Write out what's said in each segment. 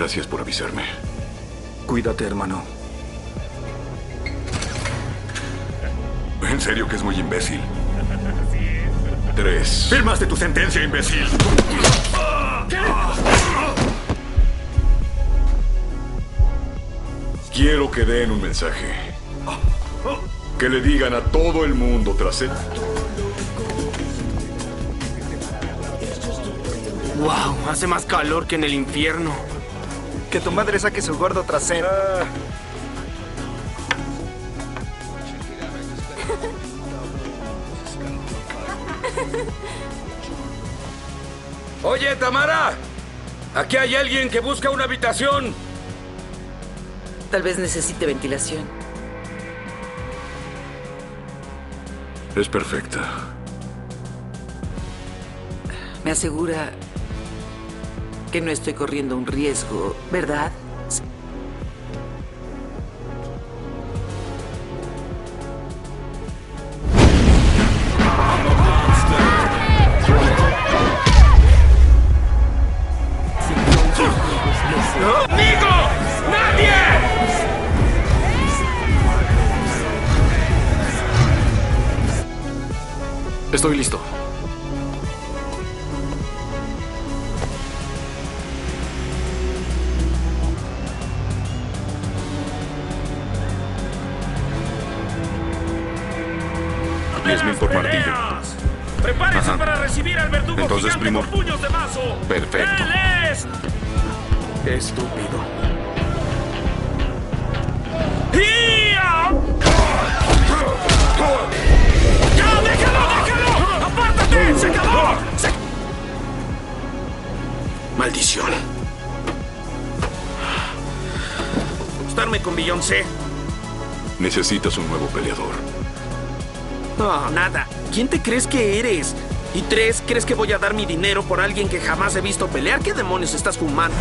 Gracias por avisarme. Cuídate, hermano. En serio que es muy imbécil. 3. ¡Firmaste tu sentencia, imbécil! Quiero que den un mensaje. Que le digan a todo el mundo tras él. ¡Wow! Hace más calor que en el infierno. Que tu madre saque su gordo trasero. Oye, Tamara. Aquí hay alguien que busca una habitación. Tal vez necesite ventilación. Es perfecta. Me asegura que no estoy corriendo un riesgo, ¿verdad? Estoy listo. $10,000 por martillo. Prepárense Ajá. para recibir al verdugo Entonces, gigante primo. con puños de mazo. Perfecto. ¡Él es! Estúpido. ¡Ya! ¡Ya, déjalo! ¡Apártate! ¡Se acabó! Maldición. Estarme con Beyoncé. Necesitas un nuevo peleador. No, nada. ¿Quién te crees que eres? Y 3, ¿crees que voy a dar mi dinero por alguien que jamás he visto pelear? ¿Qué demonios estás fumando?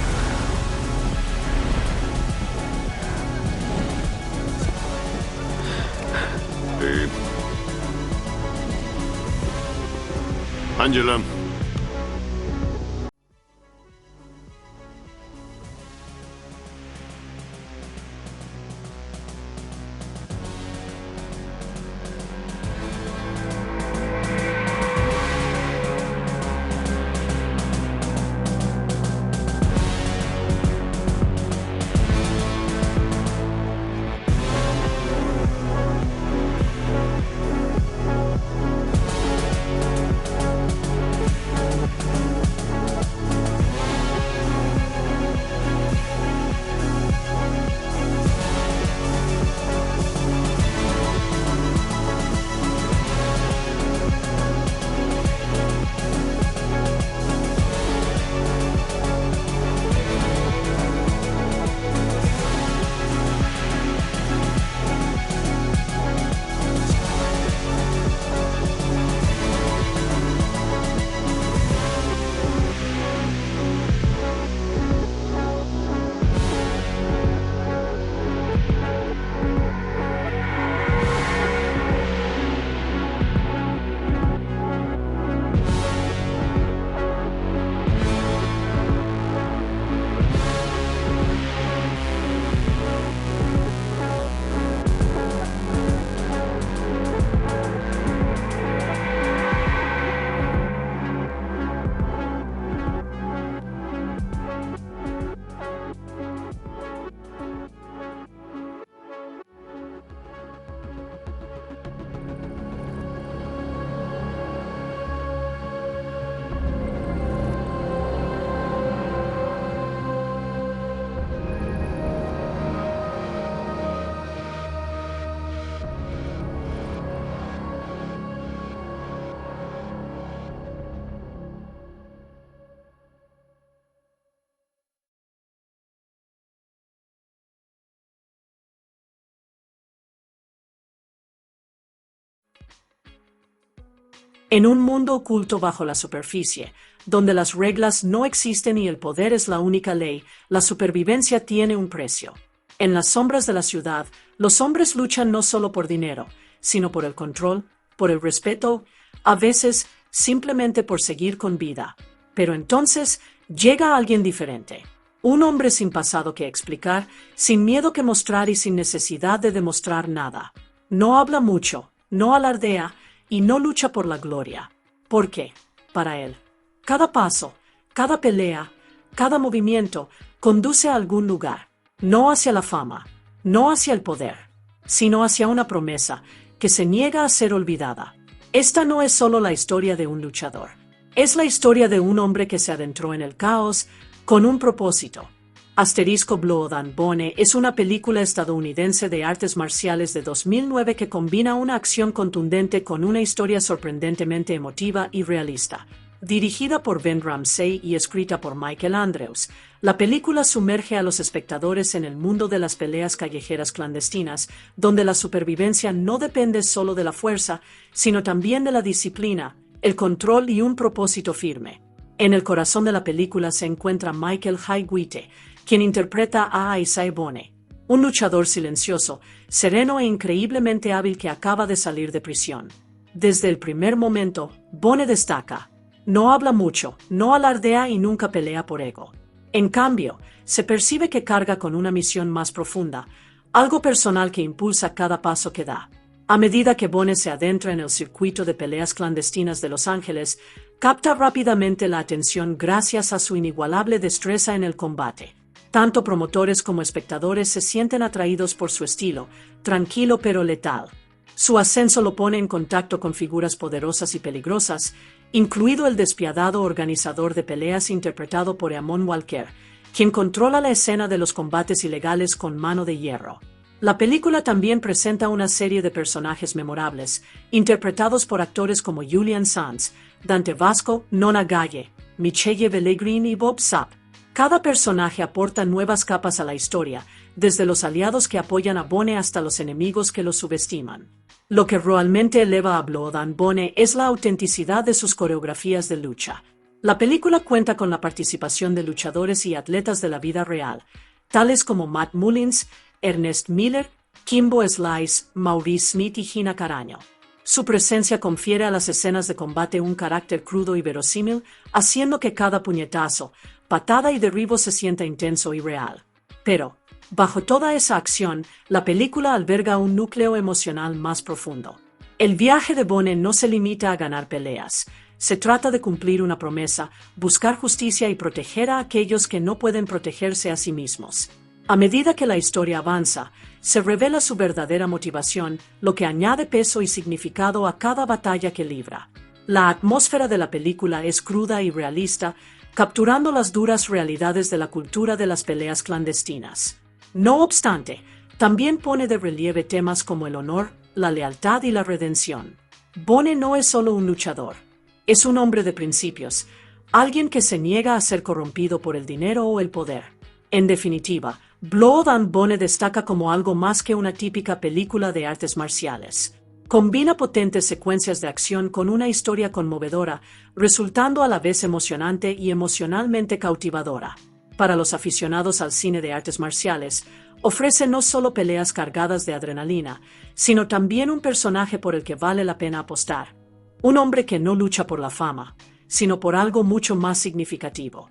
Angela. En un mundo oculto bajo la superficie, donde las reglas no existen y el poder es la única ley, la supervivencia tiene un precio. En las sombras de la ciudad, los hombres luchan no solo por dinero, sino por el control, por el respeto, a veces simplemente por seguir con vida. Pero entonces llega alguien diferente, Un hombre sin pasado que explicar, sin miedo que mostrar y sin necesidad de demostrar nada. No habla mucho, no alardea y no lucha por la gloria. ¿Por qué? Para él, cada paso, cada pelea, cada movimiento conduce a algún lugar, no hacia la fama, no hacia el poder, sino hacia una promesa que se niega a ser olvidada. Esta no es solo la historia de un luchador, es la historia de un hombre que se adentró en el caos con un propósito. Blood and Bone es una película estadounidense de artes marciales de 2009 que combina una acción contundente con una historia sorprendentemente emotiva y realista. Dirigida por Ben Ramsey y escrita por Michael Andrews, la película sumerge a los espectadores en el mundo de las peleas callejeras clandestinas, donde la supervivencia no depende solo de la fuerza, sino también de la disciplina, el control y un propósito firme. En el corazón de la película se encuentra Michael Hayguite, quien interpreta a Isaiah Bone, un luchador silencioso, sereno e increíblemente hábil que acaba de salir de prisión. Desde el primer momento, Bone destaca. No habla mucho, no alardea y nunca pelea por ego. En cambio, se percibe que carga con una misión más profunda, algo personal que impulsa cada paso que da. A medida que Bone se adentra en el circuito de peleas clandestinas de Los Ángeles, capta rápidamente la atención gracias a su inigualable destreza en el combate. Tanto promotores como espectadores se sienten atraídos por su estilo, tranquilo pero letal. Su ascenso lo pone en contacto con figuras poderosas y peligrosas, incluido el despiadado organizador de peleas interpretado por Eamon Walker, quien controla la escena de los combates ilegales con mano de hierro. La película también presenta una serie de personajes memorables, interpretados por actores como Julian Sands, Dante Vasco, Nona Galle, Michelle Pellegrini y Bob Sapp. Cada personaje aporta nuevas capas a la historia, desde los aliados que apoyan a Bone hasta los enemigos que lo subestiman. Lo que realmente eleva a Blood and Bone es la autenticidad de sus coreografías de lucha. La película cuenta con la participación de luchadores y atletas de la vida real, tales como Matt Mullins, Ernest Miller, Kimbo Slice, Maurice Smith y Gina Carano. Su presencia confiere a las escenas de combate un carácter crudo y verosímil, haciendo que cada puñetazo, patada y derribo se sienta intenso y real. Pero, bajo toda esa acción, la película alberga un núcleo emocional más profundo. El viaje de Bone no se limita a ganar peleas. Se trata de cumplir una promesa, buscar justicia y proteger a aquellos que no pueden protegerse a sí mismos. A medida que la historia avanza, se revela su verdadera motivación, lo que añade peso y significado a cada batalla que libra. La atmósfera de la película es cruda y realista, capturando las duras realidades de la cultura de las peleas clandestinas. No obstante, también pone de relieve temas como el honor, la lealtad y la redención. Bone no es solo un luchador, es un hombre de principios, alguien que se niega a ser corrompido por el dinero o el poder. En definitiva, Blood and Bone destaca como algo más que una típica película de artes marciales. Combina potentes secuencias de acción con una historia conmovedora, resultando a la vez emocionante y emocionalmente cautivadora. Para los aficionados al cine de artes marciales, ofrece no solo peleas cargadas de adrenalina, sino también un personaje por el que vale la pena apostar. Un hombre que no lucha por la fama, sino por algo mucho más significativo.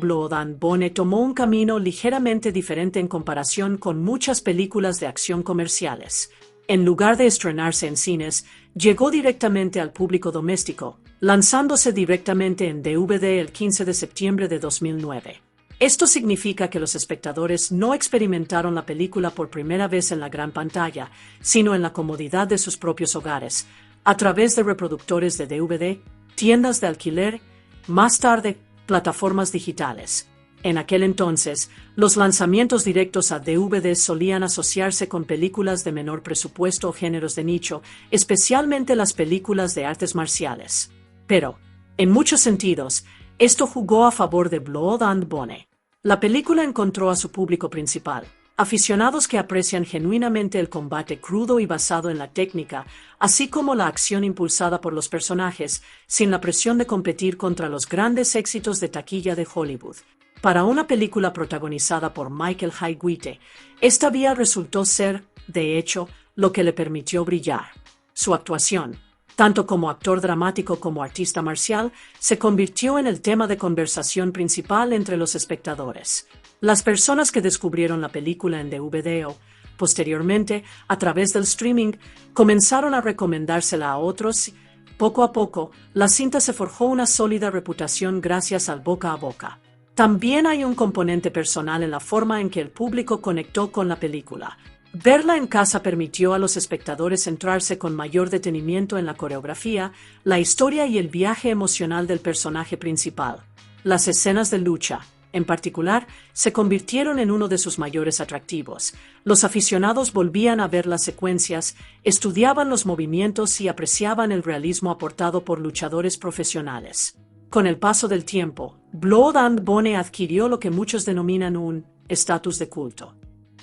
Blood and Bone tomó un camino ligeramente diferente en comparación con muchas películas de acción comerciales. En lugar de estrenarse en cines, llegó directamente al público doméstico, lanzándose directamente en DVD el 15 de septiembre de 2009. Esto significa que los espectadores no experimentaron la película por primera vez en la gran pantalla, sino en la comodidad de sus propios hogares, a través de reproductores de DVD, tiendas de alquiler, más tarde, plataformas digitales. En aquel entonces, los lanzamientos directos a DVD solían asociarse con películas de menor presupuesto o géneros de nicho, especialmente las películas de artes marciales. Pero, en muchos sentidos, esto jugó a favor de Blood and Bone. La película encontró a su público principal, aficionados que aprecian genuinamente el combate crudo y basado en la técnica, así como la acción impulsada por los personajes, sin la presión de competir contra los grandes éxitos de taquilla de Hollywood. Para una película protagonizada por Michael Hayguite, esta vía resultó ser, de hecho, lo que le permitió brillar. Su actuación, Tanto como actor dramático como artista marcial, se convirtió en el tema de conversación principal entre los espectadores. Las personas que descubrieron la película en DVD o, posteriormente, a través del streaming, comenzaron a recomendársela a otros. Poco a poco, la cinta se forjó una sólida reputación gracias al boca a boca. También hay un componente personal en la forma en que el público conectó con la película. Verla en casa permitió a los espectadores centrarse con mayor detenimiento en la coreografía, la historia y el viaje emocional del personaje principal. Las escenas de lucha, en particular, se convirtieron en uno de sus mayores atractivos. Los aficionados volvían a ver las secuencias, estudiaban los movimientos y apreciaban el realismo aportado por luchadores profesionales. Con el paso del tiempo, Blood and Bone adquirió lo que muchos denominan un estatus de culto.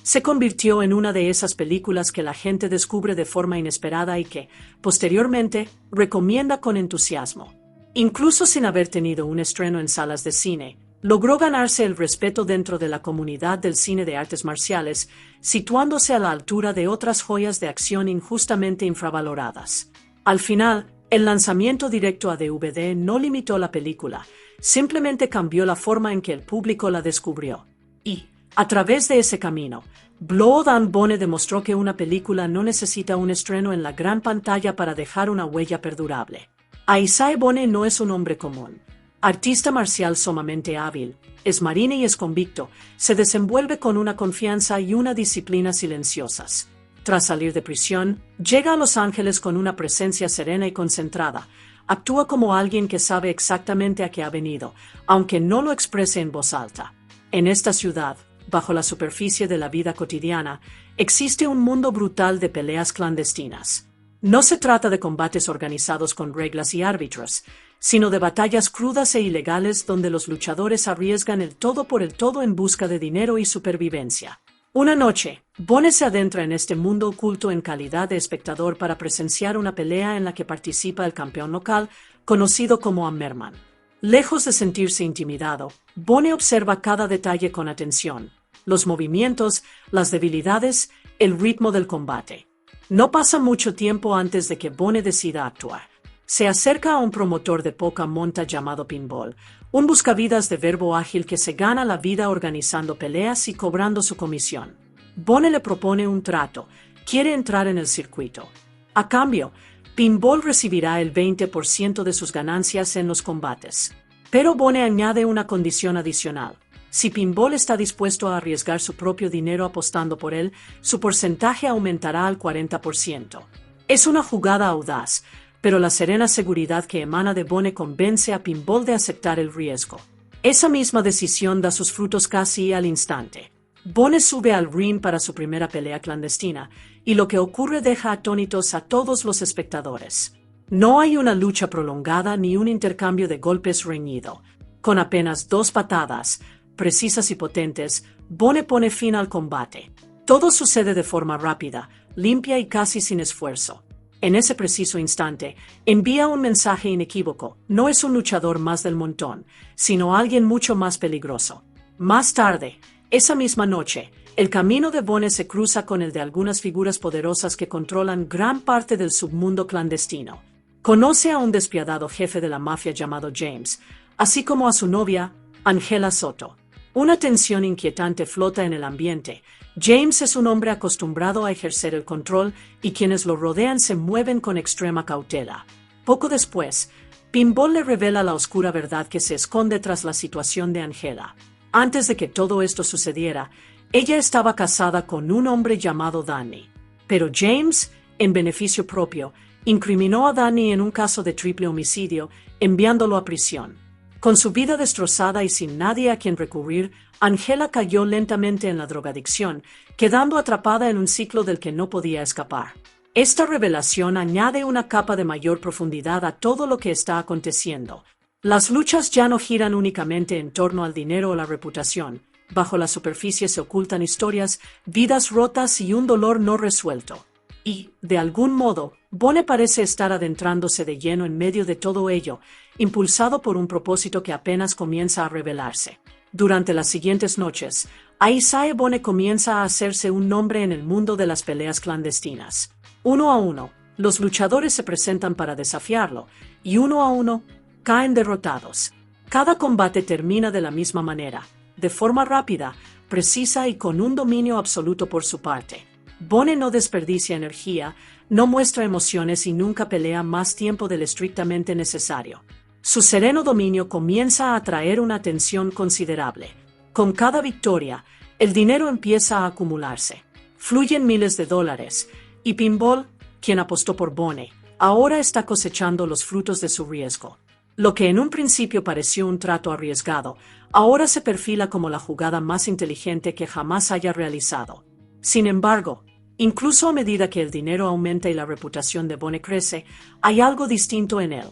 Se convirtió en una de esas películas que la gente descubre de forma inesperada y que, posteriormente, recomienda con entusiasmo. Incluso sin haber tenido un estreno en salas de cine, logró ganarse el respeto dentro de la comunidad del cine de artes marciales, situándose a la altura de otras joyas de acción injustamente infravaloradas. Al final, el lanzamiento directo a DVD no limitó la película, simplemente cambió la forma en que el público la descubrió. Y, a través de ese camino, Blood and Bone demostró que una película no necesita un estreno en la gran pantalla para dejar una huella perdurable. Isaiah Bone no es un hombre común. Artista marcial sumamente hábil, es marine y es convicto, se desenvuelve con una confianza y una disciplina silenciosas. Tras salir de prisión, llega a Los Ángeles con una presencia serena y concentrada. Actúa como alguien que sabe exactamente a qué ha venido, aunque no lo exprese en voz alta. En esta ciudad, bajo la superficie de la vida cotidiana, existe un mundo brutal de peleas clandestinas. No se trata de combates organizados con reglas y árbitros, sino de batallas crudas e ilegales donde los luchadores arriesgan el todo por el todo en busca de dinero y supervivencia. Una noche, Bone se adentra en este mundo oculto en calidad de espectador para presenciar una pelea en la que participa el campeón local, conocido como Hammerman. Lejos de sentirse intimidado, Bone observa cada detalle con atención, los movimientos, las debilidades, el ritmo del combate. No pasa mucho tiempo antes de que Bone decida actuar. Se acerca a un promotor de poca monta llamado Pinball, un buscavidas de verbo ágil que se gana la vida organizando peleas y cobrando su comisión. Bone le propone un trato, quiere entrar en el circuito. A cambio, Pinball recibirá el 20% de sus ganancias en los combates. Pero Bone añade una condición adicional. Si Pinball está dispuesto a arriesgar su propio dinero apostando por él, su porcentaje aumentará al 40%. Es una jugada audaz, pero la serena seguridad que emana de Bone convence a Pinball de aceptar el riesgo. Esa misma decisión da sus frutos casi al instante. Bone sube al ring para su primera pelea clandestina, y lo que ocurre deja atónitos a todos los espectadores. No hay una lucha prolongada ni un intercambio de golpes reñido. Con apenas 2 patadas, precisas y potentes, Bone pone fin al combate. Todo sucede de forma rápida, limpia y casi sin esfuerzo. En ese preciso instante, envía un mensaje inequívoco: no es un luchador más del montón, sino alguien mucho más peligroso. Más tarde, esa misma noche, el camino de Bone se cruza con el de algunas figuras poderosas que controlan gran parte del submundo clandestino. Conoce a un despiadado jefe de la mafia llamado James, así como a su novia, Angela Soto. Una tensión inquietante flota en el ambiente. James es un hombre acostumbrado a ejercer el control y quienes lo rodean se mueven con extrema cautela. Poco después, Pinball le revela la oscura verdad que se esconde tras la situación de Angela. Antes de que todo esto sucediera, ella estaba casada con un hombre llamado Danny. Pero James, en beneficio propio, incriminó a Danny en un caso de triple homicidio, enviándolo a prisión. Con su vida destrozada y sin nadie a quien recurrir, Angela cayó lentamente en la drogadicción, quedando atrapada en un ciclo del que no podía escapar. Esta revelación añade una capa de mayor profundidad a todo lo que está aconteciendo. Las luchas ya no giran únicamente en torno al dinero o la reputación. Bajo la superficie se ocultan historias, vidas rotas y un dolor no resuelto. Y, de algún modo, Bone parece estar adentrándose de lleno en medio de todo ello, impulsado por un propósito que apenas comienza a revelarse. Durante las siguientes noches, Isaiah Bone comienza a hacerse un nombre en el mundo de las peleas clandestinas. Uno a uno, Los luchadores se presentan para desafiarlo, y uno a uno, caen derrotados. Cada combate termina de la misma manera, de forma rápida, precisa y con un dominio absoluto por su parte. Bone no desperdicia energía, no muestra emociones y nunca pelea más tiempo del estrictamente necesario. Su sereno dominio comienza a atraer una atención considerable. Con cada victoria, el dinero empieza a acumularse. Fluyen miles de dólares, y Pinball, quien apostó por Bone, ahora está cosechando los frutos de su riesgo. Lo que en un principio pareció un trato arriesgado, ahora se perfila como la jugada más inteligente que jamás haya realizado. Sin embargo, incluso a medida que el dinero aumenta y la reputación de Bone crece, hay algo distinto en él.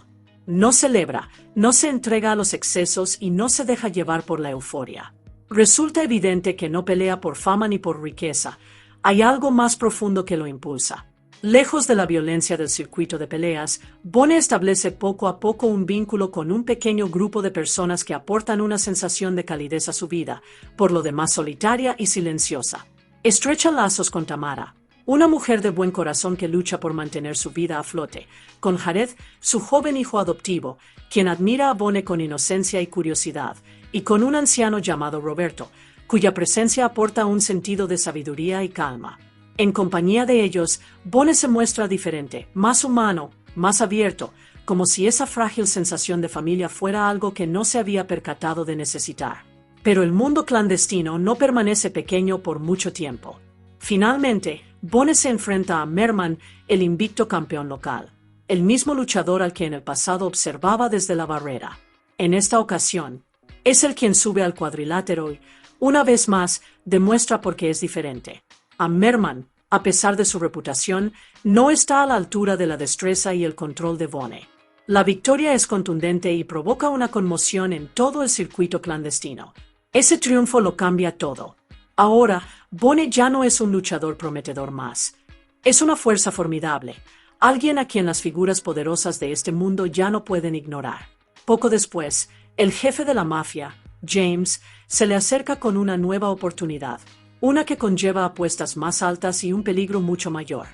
No celebra, no se entrega a los excesos y no se deja llevar por la euforia. Resulta evidente que no pelea por fama ni por riqueza. Hay algo más profundo que lo impulsa. Lejos de la violencia del circuito de peleas, Bone establece poco a poco un vínculo con un pequeño grupo de personas que aportan una sensación de calidez a su vida, por lo demás solitaria y silenciosa. Estrecha lazos con Tamara, una mujer de buen corazón que lucha por mantener su vida a flote, con Jared, su joven hijo adoptivo, quien admira a Bone con inocencia y curiosidad, y con un anciano llamado Roberto, cuya presencia aporta un sentido de sabiduría y calma. En compañía de ellos, Bone se muestra diferente, más humano, más abierto, como si esa frágil sensación de familia fuera algo que no se había percatado de necesitar. Pero el mundo clandestino no permanece pequeño por mucho tiempo. Finalmente, Bone se enfrenta a Merman, el invicto campeón local, el mismo luchador al que en el pasado observaba desde la barrera. En esta ocasión, es él quien sube al cuadrilátero y, una vez más, demuestra por qué es diferente. A Merman, a pesar de su reputación, no está a la altura de la destreza y el control de Bone. La victoria es contundente y provoca una conmoción en todo el circuito clandestino. Ese triunfo lo cambia todo. Ahora, Bone ya no es un luchador prometedor más. Es una fuerza formidable, alguien a quien las figuras poderosas de este mundo ya no pueden ignorar. Poco después, el jefe de la mafia, James, se le acerca con una nueva oportunidad, una que conlleva apuestas más altas y un peligro mucho mayor.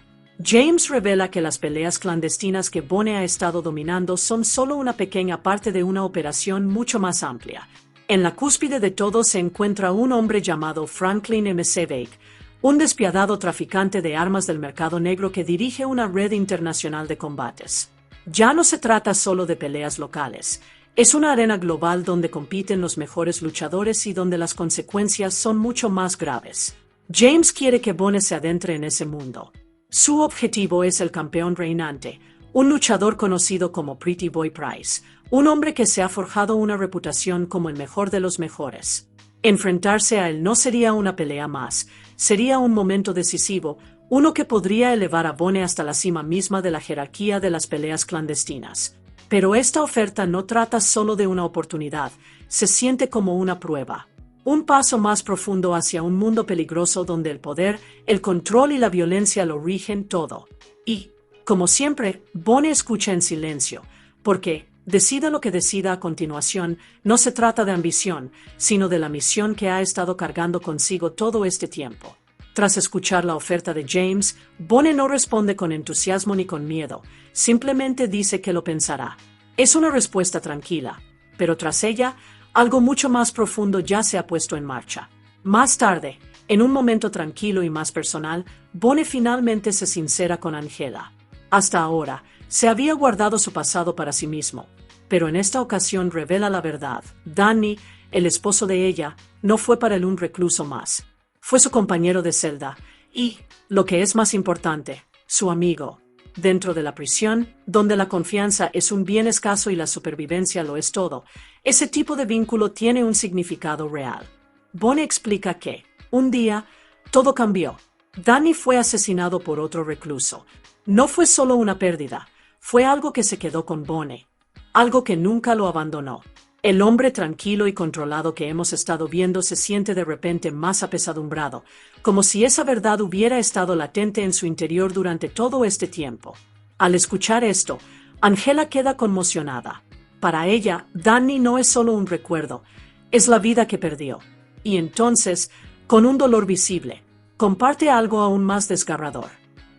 James revela que las peleas clandestinas que Bone ha estado dominando son solo una pequeña parte de una operación mucho más amplia. En la cúspide de todo se encuentra un hombre llamado Franklin M. Sevake, un despiadado traficante de armas del mercado negro que dirige una red internacional de combates. Ya no se trata solo de peleas locales. Es una arena global donde compiten los mejores luchadores y donde las consecuencias son mucho más graves. James quiere que Bone se adentre en ese mundo. Su objetivo es el campeón reinante, un luchador conocido como Pretty Boy Price, un hombre que se ha forjado una reputación como el mejor de los mejores. Enfrentarse a él no sería una pelea más, sería un momento decisivo, uno que podría elevar a Bone hasta la cima misma de la jerarquía de las peleas clandestinas. Pero esta oferta no trata solo de una oportunidad, se siente como una prueba. Un paso más profundo hacia un mundo peligroso donde el poder, el control y la violencia lo rigen todo. Y, como siempre, Bone escucha en silencio, porque, decida lo que decida a continuación, no se trata de ambición, sino de la misión que ha estado cargando consigo todo este tiempo. Tras escuchar la oferta de James, Bone no responde con entusiasmo ni con miedo, simplemente dice que lo pensará. Es una respuesta tranquila, pero tras ella, algo mucho más profundo ya se ha puesto en marcha. Más tarde, en un momento tranquilo y más personal, Bone finalmente se sincera con Angela. Hasta ahora, se había guardado su pasado para sí mismo, pero en esta ocasión revela la verdad. Danny, el esposo de ella, no fue para él un recluso más. Fue su compañero de celda y, lo que es más importante, su amigo. Dentro de la prisión, donde la confianza es un bien escaso y la supervivencia lo es todo, ese tipo de vínculo tiene un significado real. Bone explica que, un día, todo cambió. Danny fue asesinado por otro recluso. No fue solo una pérdida, fue algo que se quedó con Bone, algo que nunca lo abandonó. El hombre tranquilo y controlado que hemos estado viendo se siente de repente más apesadumbrado, como si esa verdad hubiera estado latente en su interior durante todo este tiempo. Al escuchar esto, Angela queda conmocionada. Para ella, Danny no es solo un recuerdo, es la vida que perdió. Y entonces, con un dolor visible, comparte algo aún más desgarrador.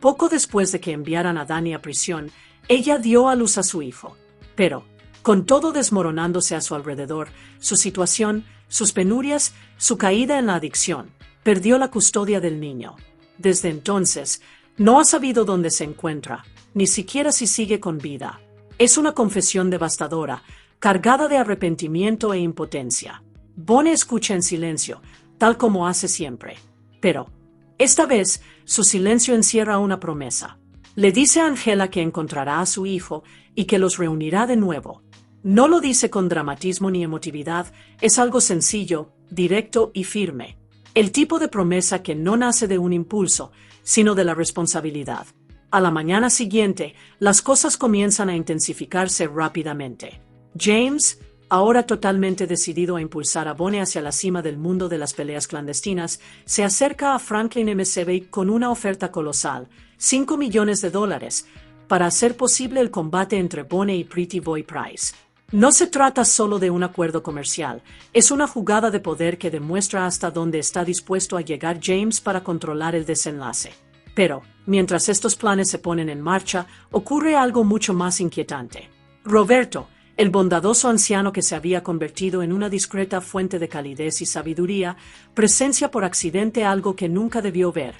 Poco después de que enviaran a Danny a prisión, ella dio a luz a su hijo. Pero, con todo desmoronándose a su alrededor, su situación, sus penurias, su caída en la adicción, perdió la custodia del niño. Desde entonces, no ha sabido dónde se encuentra, ni siquiera si sigue con vida. Es una confesión devastadora, cargada de arrepentimiento e impotencia. Bonnie escucha en silencio, tal como hace siempre. Pero, esta vez, su silencio encierra una promesa. Le dice a Angela que encontrará a su hijo y que los reunirá de nuevo. No lo dice con dramatismo ni emotividad, es algo sencillo, directo y firme. El tipo de promesa que no nace de un impulso, sino de la responsabilidad. A la mañana siguiente, las cosas comienzan a intensificarse rápidamente. James, ahora totalmente decidido a impulsar a Bonnie hacia la cima del mundo de las peleas clandestinas, se acerca a Franklin M. Seavey con una oferta colosal, $5 millones, para hacer posible el combate entre Bonnie y Pretty Boy Price. No se trata solo de un acuerdo comercial, es una jugada de poder que demuestra hasta dónde está dispuesto a llegar James para controlar el desenlace. Pero, mientras estos planes se ponen en marcha, ocurre algo mucho más inquietante. Roberto, el bondadoso anciano que se había convertido en una discreta fuente de calidez y sabiduría, presencia por accidente algo que nunca debió ver.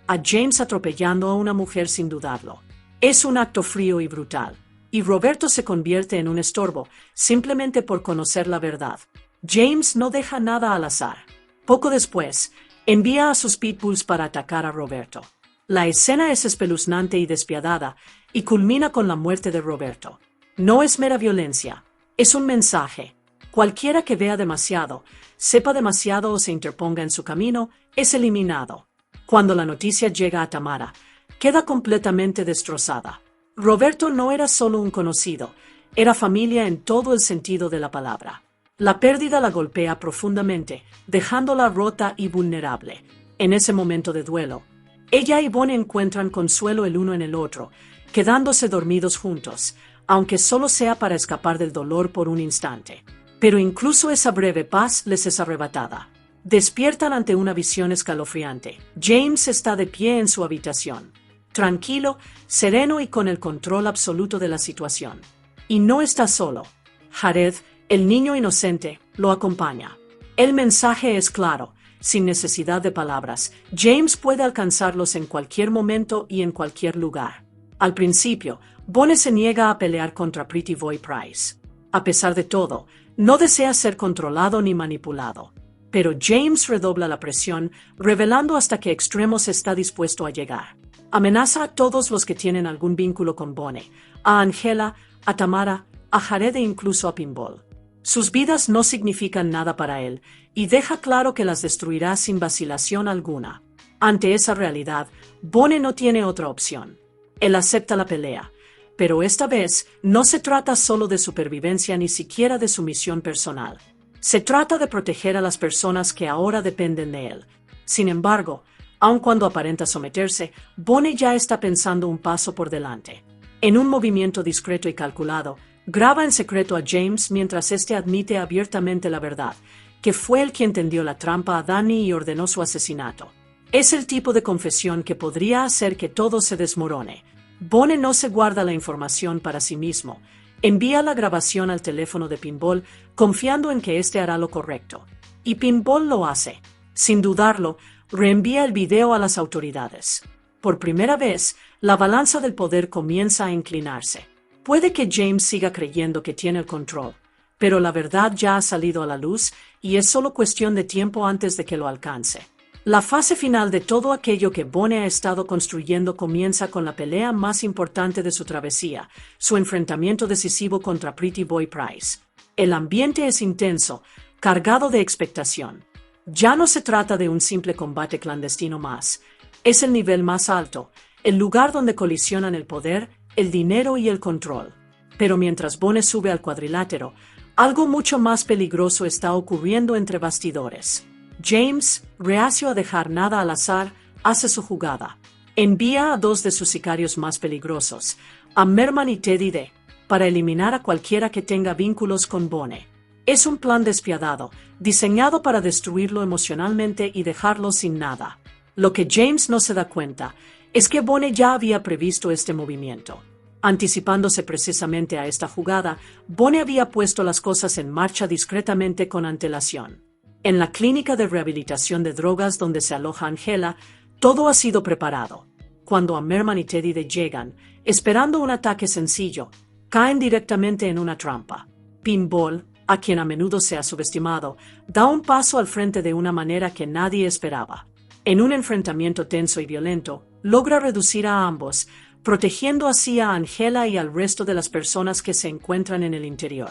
A James atropellando a una mujer sin dudarlo. Es un acto frío y brutal. Y Roberto se convierte en un estorbo, simplemente por conocer la verdad. James no deja nada al azar. Poco después, envía a sus pitbulls para atacar a Roberto. La escena es espeluznante y despiadada, y culmina con la muerte de Roberto. No es mera violencia, es un mensaje. Cualquiera que vea demasiado, sepa demasiado o se interponga en su camino, es eliminado. Cuando la noticia llega a Tamara, queda completamente destrozada. Roberto no era solo un conocido, era familia en todo el sentido de la palabra. La pérdida la golpea profundamente, dejándola rota y vulnerable. En ese momento de duelo, ella y Bonnie encuentran consuelo el uno en el otro, quedándose dormidos juntos, aunque solo sea para escapar del dolor por un instante. Pero incluso esa breve paz les es arrebatada. Despiertan ante una visión escalofriante. James está de pie en su habitación, tranquilo, sereno y con el control absoluto de la situación. Y no está solo. Jared, el niño inocente, lo acompaña. El mensaje es claro, sin necesidad de palabras. James puede alcanzarlos en cualquier momento y en cualquier lugar. Al principio, Bonnie se niega a pelear contra Pretty Boy Price. A pesar de todo, no desea ser controlado ni manipulado. Pero James redobla la presión, revelando hasta qué extremos está dispuesto a llegar. Amenaza a todos los que tienen algún vínculo con Bonnie, a Angela, a Tamara, a Jared e incluso a Pinball. Sus vidas no significan nada para él, y deja claro que las destruirá sin vacilación alguna. Ante esa realidad, Bonnie no tiene otra opción. Él acepta la pelea, pero esta vez no se trata solo de supervivencia ni siquiera de su misión personal. Se trata de proteger a las personas que ahora dependen de él. Sin embargo, aun cuando aparenta someterse, Bonnie ya está pensando un paso por delante. En un movimiento discreto y calculado, graba en secreto a James mientras éste admite abiertamente la verdad, que fue él quien tendió la trampa a Danny y ordenó su asesinato. Es el tipo de confesión que podría hacer que todo se desmorone. Bonnie no se guarda la información para sí mismo. Envía la grabación al teléfono de Pinball, confiando en que éste hará lo correcto. Y Pinball lo hace. Sin dudarlo, reenvía el video a las autoridades. Por primera vez, la balanza del poder comienza a inclinarse. Puede que James siga creyendo que tiene el control, pero la verdad ya ha salido a la luz y es solo cuestión de tiempo antes de que lo alcance. La fase final de todo aquello que Bonnie ha estado construyendo comienza con la pelea más importante de su travesía, su enfrentamiento decisivo contra Pretty Boy Price. El ambiente es intenso, cargado de expectación. Ya no se trata de un simple combate clandestino más. Es el nivel más alto, el lugar donde colisionan el poder, el dinero y el control. Pero mientras Bonnie sube al cuadrilátero, algo mucho más peligroso está ocurriendo entre bastidores. James, reacio a dejar nada al azar, hace su jugada. Envía a dos de sus sicarios más peligrosos, a Merman y Teddy D, para eliminar a cualquiera que tenga vínculos con Bonnie. Es un plan despiadado, diseñado para destruirlo emocionalmente y dejarlo sin nada. Lo que James no se da cuenta es que Bone ya había previsto este movimiento. Anticipándose precisamente a esta jugada, Bone había puesto las cosas en marcha discretamente con antelación. En la clínica de rehabilitación de drogas donde se aloja Angela, todo ha sido preparado. Cuando a Merman y Teddy llegan, esperando un ataque sencillo, caen directamente en una trampa. Pinball, a quien a menudo se ha subestimado, da un paso al frente de una manera que nadie esperaba. En un enfrentamiento tenso y violento, logra reducir a ambos, protegiendo así a Angela y al resto de las personas que se encuentran en el interior.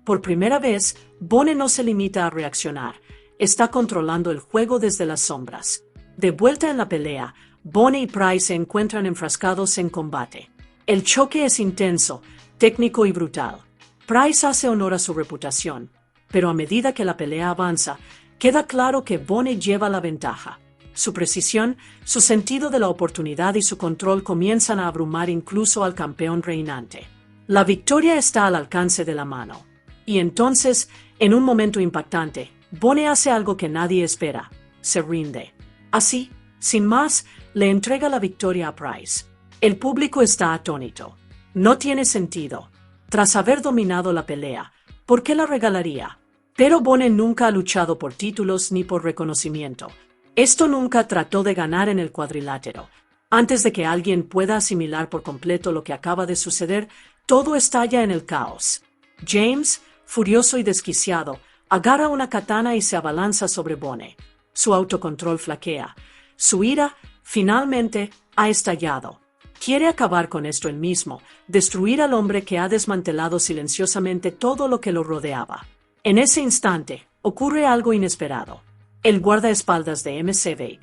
Por primera vez, Bone no se limita a reaccionar, está controlando el juego desde las sombras. De vuelta en la pelea, Bone y Price se encuentran enfrascados en combate. El choque es intenso, técnico y brutal. Price hace honor a su reputación, pero a medida que la pelea avanza, queda claro que Bone lleva la ventaja. Su precisión, su sentido de la oportunidad y su control comienzan a abrumar incluso al campeón reinante. La victoria está al alcance de la mano. Y entonces, en un momento impactante, Bone hace algo que nadie espera: se rinde. Así, sin más, le entrega la victoria a Price. El público está atónito. No tiene sentido. Tras haber dominado la pelea, ¿por qué la regalaría? Pero Bone nunca ha luchado por títulos ni por reconocimiento. Esto nunca trató de ganar en el cuadrilátero. Antes de que alguien pueda asimilar por completo lo que acaba de suceder, todo estalla en el caos. James, furioso y desquiciado, agarra una katana y se abalanza sobre Bone. Su autocontrol flaquea. Su ira, finalmente, ha estallado. Quiere acabar con esto él mismo, destruir al hombre que ha desmantelado silenciosamente todo lo que lo rodeaba. En ese instante, ocurre algo inesperado. El guardaespaldas de MC Vake,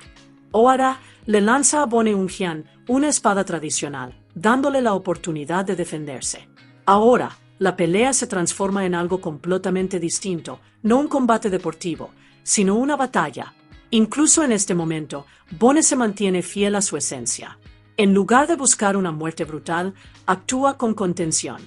O'Hara, le lanza a Bone un jian, una espada tradicional, dándole la oportunidad de defenderse. Ahora, la pelea se transforma en algo completamente distinto, no un combate deportivo, sino una batalla. Incluso en este momento, Bone se mantiene fiel a su esencia. En lugar de buscar una muerte brutal, actúa con contención.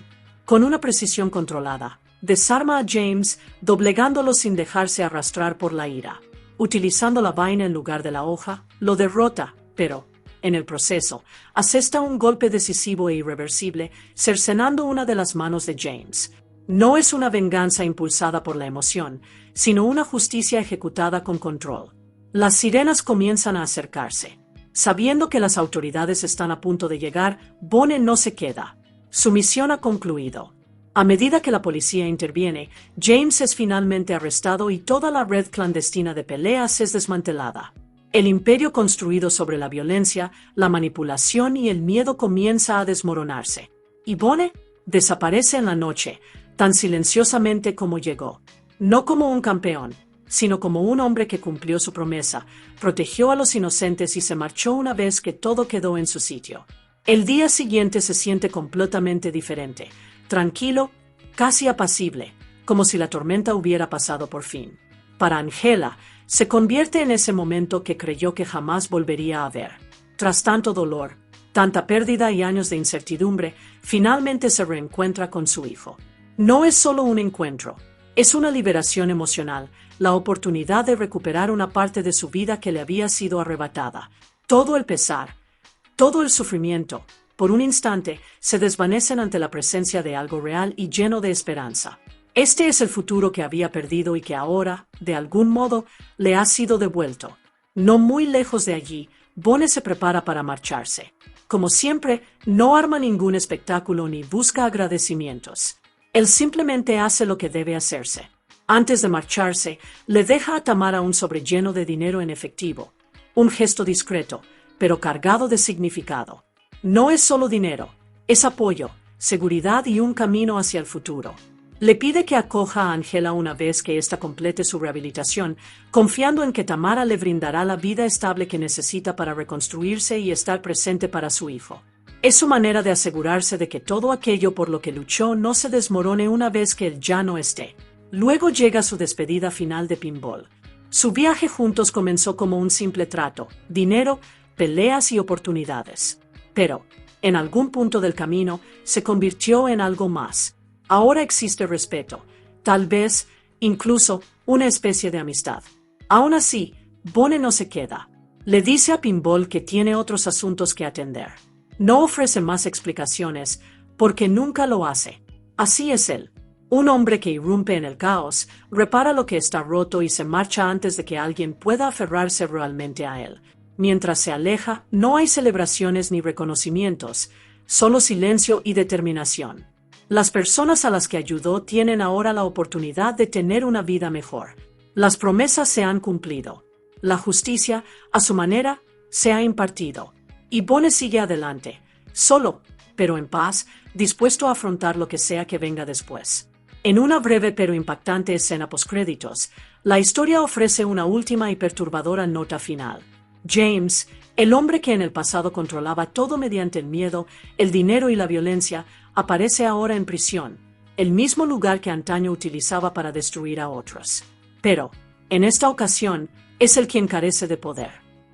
Con una precisión controlada, desarma a James, doblegándolo sin dejarse arrastrar por la ira. Utilizando la vaina en lugar de la hoja, lo derrota, pero, en el proceso, asesta un golpe decisivo e irreversible, cercenando una de las manos de James. No es una venganza impulsada por la emoción, sino una justicia ejecutada con control. Las sirenas comienzan a acercarse. Sabiendo que las autoridades están a punto de llegar, Bone no se queda. Su misión ha concluido. A medida que la policía interviene, James es finalmente arrestado y toda la red clandestina de peleas es desmantelada. El imperio construido sobre la violencia, la manipulación y el miedo comienza a desmoronarse. Y Bone desaparece en la noche, tan silenciosamente como llegó. No como un campeón, sino como un hombre que cumplió su promesa, protegió a los inocentes y se marchó una vez que todo quedó en su sitio. El día siguiente se siente completamente diferente, tranquilo, casi apacible, como si la tormenta hubiera pasado por fin. Para Angela, se convierte en ese momento que creyó que jamás volvería a ver. Tras tanto dolor, tanta pérdida y años de incertidumbre, finalmente se reencuentra con su hijo. No es solo un encuentro, es una liberación emocional, la oportunidad de recuperar una parte de su vida que le había sido arrebatada. Todo el pesar, todo el sufrimiento, por un instante, se desvanecen ante la presencia de algo real y lleno de esperanza. Este es el futuro que había perdido y que ahora, de algún modo, le ha sido devuelto. No muy lejos de allí, Bone se prepara para marcharse. Como siempre, no arma ningún espectáculo ni busca agradecimientos. Él simplemente hace lo que debe hacerse. Antes de marcharse, le deja a Tamara un sobre lleno de dinero en efectivo. Un gesto discreto, pero cargado de significado. No es solo dinero, es apoyo, seguridad y un camino hacia el futuro. Le pide que acoja a Angela una vez que ésta complete su rehabilitación, confiando en que Tamara le brindará la vida estable que necesita para reconstruirse y estar presente para su hijo. Es su manera de asegurarse de que todo aquello por lo que luchó no se desmorone una vez que él ya no esté. Luego llega su despedida final de Pinball. Su viaje juntos comenzó como un simple trato, dinero, peleas y oportunidades. Pero, en algún punto del camino, se convirtió en algo más. Ahora existe respeto, tal vez, incluso, una especie de amistad. Aún así, Bone no se queda. Le dice a Pinball que tiene otros asuntos que atender. No ofrece más explicaciones porque nunca lo hace. Así es él. Un hombre que irrumpe en el caos, repara lo que está roto y se marcha antes de que alguien pueda aferrarse realmente a él. Mientras se aleja, no hay celebraciones ni reconocimientos, solo silencio y determinación. Las personas a las que ayudó tienen ahora la oportunidad de tener una vida mejor. Las promesas se han cumplido. La justicia, a su manera, se ha impartido. Y Bone sigue adelante, solo, pero en paz, dispuesto a afrontar lo que sea que venga después. En una breve pero impactante escena postcréditos, la historia ofrece una última y perturbadora nota final. James, el hombre que en el pasado controlaba todo mediante el miedo, el dinero y la violencia, aparece ahora en prisión, el mismo lugar que antaño utilizaba para destruir a otros. Pero, en esta ocasión, es el quien carece de poder.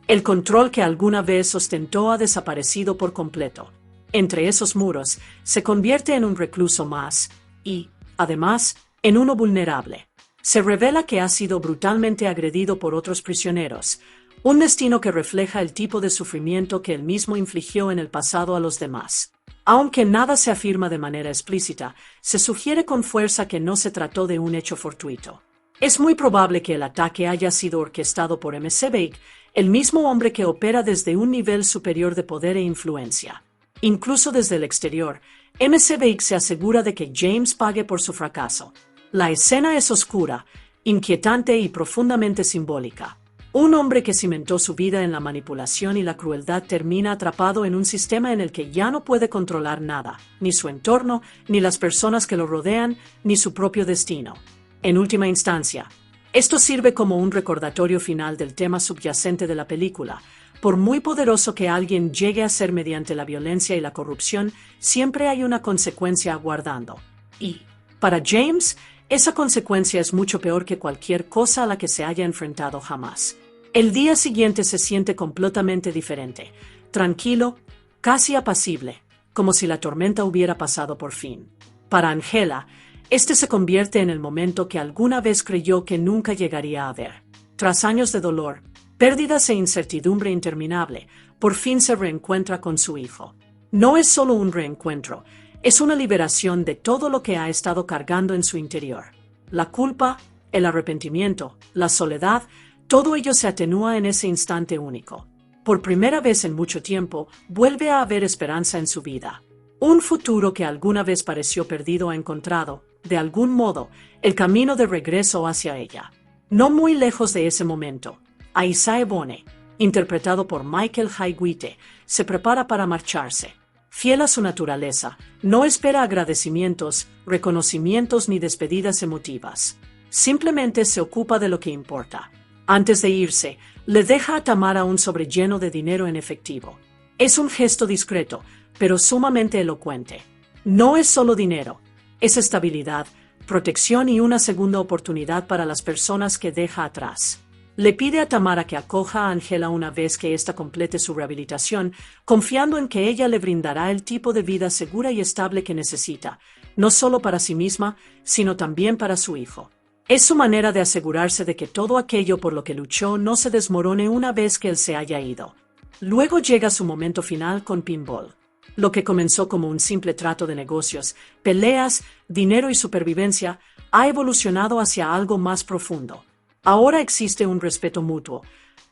El control que alguna vez ostentó ha desaparecido por completo. Entre esos muros, se convierte en un recluso más, y, además, en uno vulnerable. Se revela que ha sido brutalmente agredido por otros prisioneros, un destino que refleja el tipo de sufrimiento que él mismo infligió en el pasado a los demás. Aunque nada se afirma de manera explícita, se sugiere con fuerza que no se trató de un hecho fortuito. Es muy probable que el ataque haya sido orquestado por MC Bake, el mismo hombre que opera desde un nivel superior de poder e influencia. Incluso desde el exterior, MC Bake se asegura de que James pague por su fracaso. La escena es oscura, inquietante y profundamente simbólica. Un hombre que cimentó su vida en la manipulación y la crueldad termina atrapado en un sistema en el que ya no puede controlar nada, ni su entorno, ni las personas que lo rodean, ni su propio destino. En última instancia, esto sirve como un recordatorio final del tema subyacente de la película. Por muy poderoso que alguien llegue a ser mediante la violencia y la corrupción, siempre hay una consecuencia aguardando. Y, para James, esa consecuencia es mucho peor que cualquier cosa a la que se haya enfrentado jamás. El día siguiente se siente completamente diferente, tranquilo, casi apacible, como si la tormenta hubiera pasado por fin. Para Angela, este se convierte en el momento que alguna vez creyó que nunca llegaría a ver. Tras años de dolor, pérdidas e incertidumbre interminable, por fin se reencuentra con su hijo. No es solo un reencuentro, es una liberación de todo lo que ha estado cargando en su interior. La culpa, el arrepentimiento, la soledad, todo ello se atenúa en ese instante único. Por primera vez en mucho tiempo, vuelve a haber esperanza en su vida. Un futuro que alguna vez pareció perdido ha encontrado, de algún modo, el camino de regreso hacia ella. No muy lejos de ese momento, Isaiah Bone, interpretado por Michael Highwite, se prepara para marcharse. Fiel a su naturaleza, no espera agradecimientos, reconocimientos ni despedidas emotivas. Simplemente se ocupa de lo que importa. Antes de irse, le deja a Tamara un sobre lleno de dinero en efectivo. Es un gesto discreto, pero sumamente elocuente. No es solo dinero, es estabilidad, protección y una segunda oportunidad para las personas que deja atrás. Le pide a Tamara que acoja a Angela una vez que ésta complete su rehabilitación, confiando en que ella le brindará el tipo de vida segura y estable que necesita, no solo para sí misma, sino también para su hijo. Es su manera de asegurarse de que todo aquello por lo que luchó no se desmorone una vez que él se haya ido. Luego llega su momento final con Pinball. Lo que comenzó como un simple trato de negocios, peleas, dinero y supervivencia, ha evolucionado hacia algo más profundo. Ahora existe un respeto mutuo,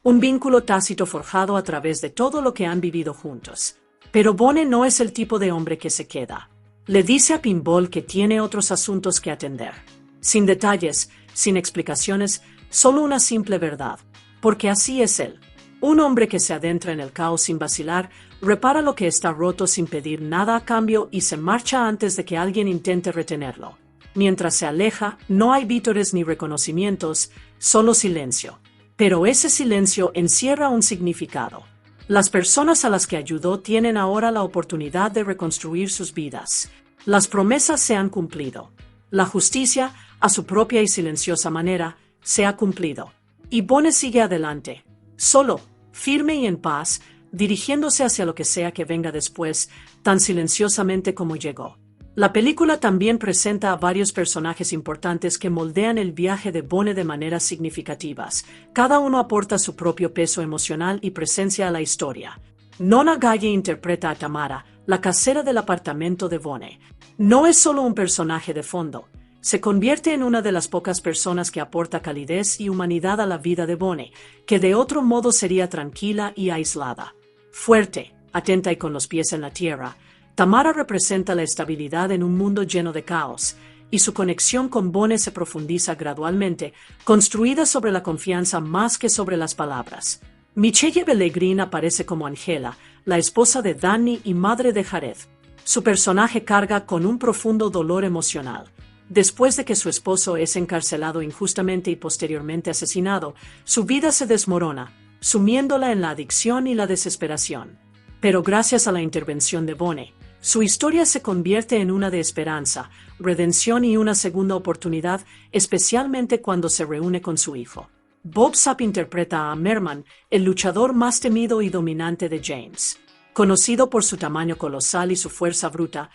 un vínculo tácito forjado a través de todo lo que han vivido juntos. Pero Bone no es el tipo de hombre que se queda. Le dice a Pinball que tiene otros asuntos que atender. Sin detalles, sin explicaciones, solo una simple verdad. Porque así es él. Un hombre que se adentra en el caos sin vacilar, repara lo que está roto sin pedir nada a cambio y se marcha antes de que alguien intente retenerlo. Mientras se aleja, no hay vítores ni reconocimientos, solo silencio. Pero ese silencio encierra un significado. Las personas a las que ayudó tienen ahora la oportunidad de reconstruir sus vidas. Las promesas se han cumplido. La justicia, a su propia y silenciosa manera, se ha cumplido. Y Bone sigue adelante, solo, firme y en paz, dirigiéndose hacia lo que sea que venga después, tan silenciosamente como llegó. La película también presenta a varios personajes importantes que moldean el viaje de Bone de maneras significativas. Cada uno aporta su propio peso emocional y presencia a la historia. Nona Galle interpreta a Tamara, la casera del apartamento de Bone. No es solo un personaje de fondo. Se convierte en una de las pocas personas que aporta calidez y humanidad a la vida de Bone, que de otro modo sería tranquila y aislada. Fuerte, atenta y con los pies en la tierra, Tamara representa la estabilidad en un mundo lleno de caos, y su conexión con Bone se profundiza gradualmente, construida sobre la confianza más que sobre las palabras. Michelle Pellegrin aparece como Angela, la esposa de Danny y madre de Jared. Su personaje carga con un profundo dolor emocional. Después de que su esposo es encarcelado injustamente y posteriormente asesinado, su vida se desmorona, sumiéndola en la adicción y la desesperación. Pero gracias a la intervención de Bone, su historia se convierte en una de esperanza, redención y una segunda oportunidad, especialmente cuando se reúne con su hijo. Bob Sapp interpreta a Merman, el luchador más temido y dominante de James. Conocido por su tamaño colosal y su fuerza bruta,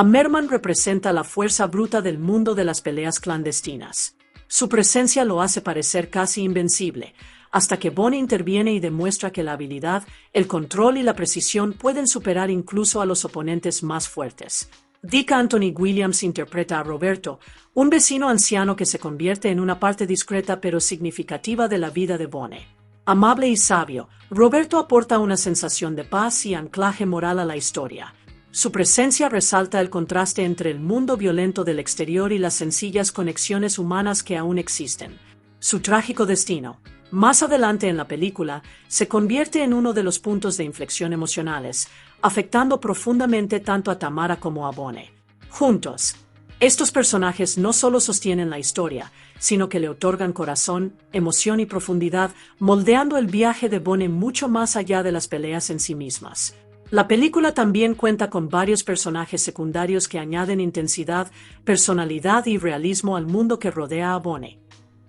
Merman representa la fuerza bruta del mundo de las peleas clandestinas. Su presencia lo hace parecer casi invencible, hasta que Bone interviene y demuestra que la habilidad, el control y la precisión pueden superar incluso a los oponentes más fuertes. Dick Anthony Williams interpreta a Roberto, un vecino anciano que se convierte en una parte discreta pero significativa de la vida de Bone. Amable y sabio, Roberto aporta una sensación de paz y anclaje moral a la historia. Su presencia resalta el contraste entre el mundo violento del exterior y las sencillas conexiones humanas que aún existen. Su trágico destino, más adelante en la película, se convierte en uno de los puntos de inflexión emocionales, afectando profundamente tanto a Tamara como a Bone. Juntos, estos personajes no solo sostienen la historia, sino que le otorgan corazón, emoción y profundidad, moldeando el viaje de Bone mucho más allá de las peleas en sí mismas. La película también cuenta con varios personajes secundarios que añaden intensidad, personalidad y realismo al mundo que rodea a Bone.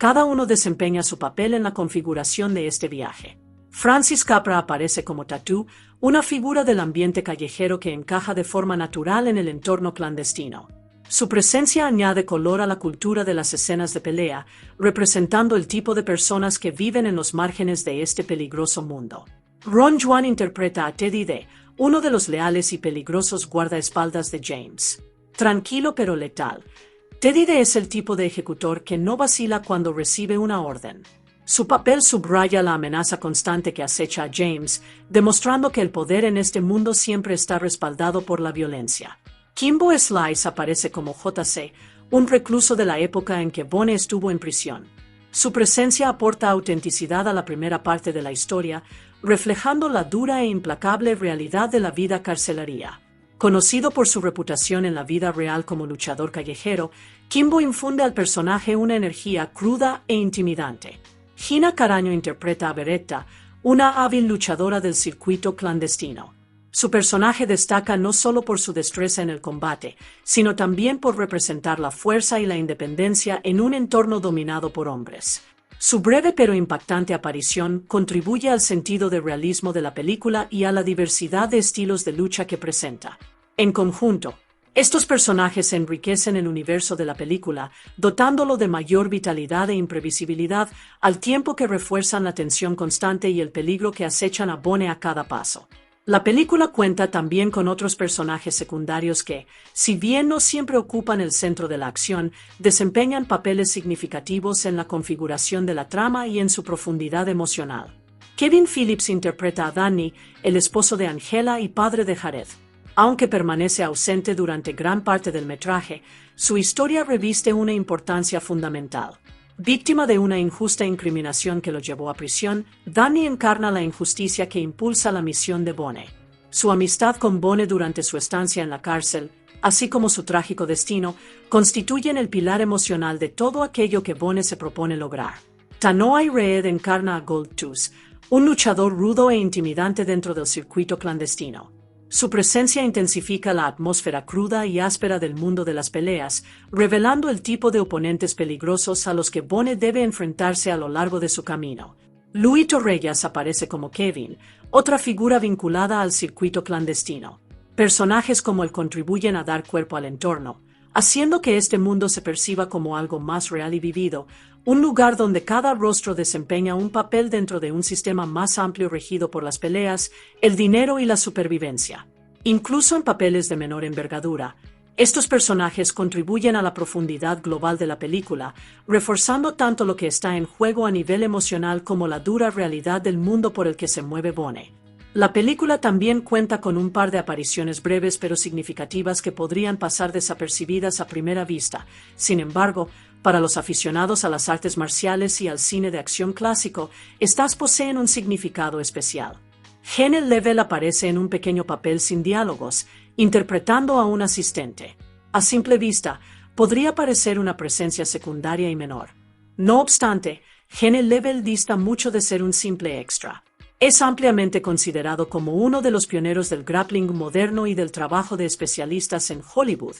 Cada uno desempeña su papel en la configuración de este viaje. Francis Capra aparece como Tattoo, una figura del ambiente callejero que encaja de forma natural en el entorno clandestino. Su presencia añade color a la cultura de las escenas de pelea, representando el tipo de personas que viven en los márgenes de este peligroso mundo. Ron Juan interpreta a Teddy D, uno de los leales y peligrosos guardaespaldas de James. Tranquilo pero letal, Teddy D es el tipo de ejecutor que no vacila cuando recibe una orden. Su papel subraya la amenaza constante que acecha a James, demostrando que el poder en este mundo siempre está respaldado por la violencia. Kimbo Slice aparece como JC, un recluso de la época en que Bone estuvo en prisión. Su presencia aporta autenticidad a la primera parte de la historia, reflejando la dura e implacable realidad de la vida carcelaria. Conocido por su reputación en la vida real como luchador callejero, Kimbo infunde al personaje una energía cruda e intimidante. Gina Carano interpreta a Beretta, una hábil luchadora del circuito clandestino. Su personaje destaca no solo por su destreza en el combate, sino también por representar la fuerza y la independencia en un entorno dominado por hombres. Su breve pero impactante aparición contribuye al sentido de realismo de la película y a la diversidad de estilos de lucha que presenta. En conjunto, estos personajes enriquecen el universo de la película, dotándolo de mayor vitalidad e imprevisibilidad, al tiempo que refuerzan la tensión constante y el peligro que acechan a Bone a cada paso. La película cuenta también con otros personajes secundarios que, si bien no siempre ocupan el centro de la acción, desempeñan papeles significativos en la configuración de la trama y en su profundidad emocional. Kevin Phillips interpreta a Danny, el esposo de Angela y padre de Jared. Aunque permanece ausente durante gran parte del metraje, su historia reviste una importancia fundamental. Víctima de una injusta incriminación que lo llevó a prisión, Danny encarna la injusticia que impulsa la misión de Bone. Su amistad con Bone durante su estancia en la cárcel, así como su trágico destino, constituyen el pilar emocional de todo aquello que Bone se propone lograr. Tanoa Reed encarna a Gold Tooth, un luchador rudo e intimidante dentro del circuito clandestino. Su presencia intensifica la atmósfera cruda y áspera del mundo de las peleas, revelando el tipo de oponentes peligrosos a los que Bone debe enfrentarse a lo largo de su camino. Louis Torrellas aparece como Kevin, otra figura vinculada al circuito clandestino. Personajes como él contribuyen a dar cuerpo al entorno, haciendo que este mundo se perciba como algo más real y vivido, un lugar donde cada rostro desempeña un papel dentro de un sistema más amplio regido por las peleas, el dinero y la supervivencia. Incluso en papeles de menor envergadura, estos personajes contribuyen a la profundidad global de la película, reforzando tanto lo que está en juego a nivel emocional como la dura realidad del mundo por el que se mueve Bone. La película también cuenta con un par de apariciones breves pero significativas que podrían pasar desapercibidas a primera vista. Sin embargo, para los aficionados a las artes marciales y al cine de acción clásico, estas poseen un significado especial. Henry Level aparece en un pequeño papel sin diálogos, interpretando a un asistente. A simple vista, podría parecer una presencia secundaria y menor. No obstante, Henry Level dista mucho de ser un simple extra. Es ampliamente considerado como uno de los pioneros del grappling moderno y del trabajo de especialistas en Hollywood,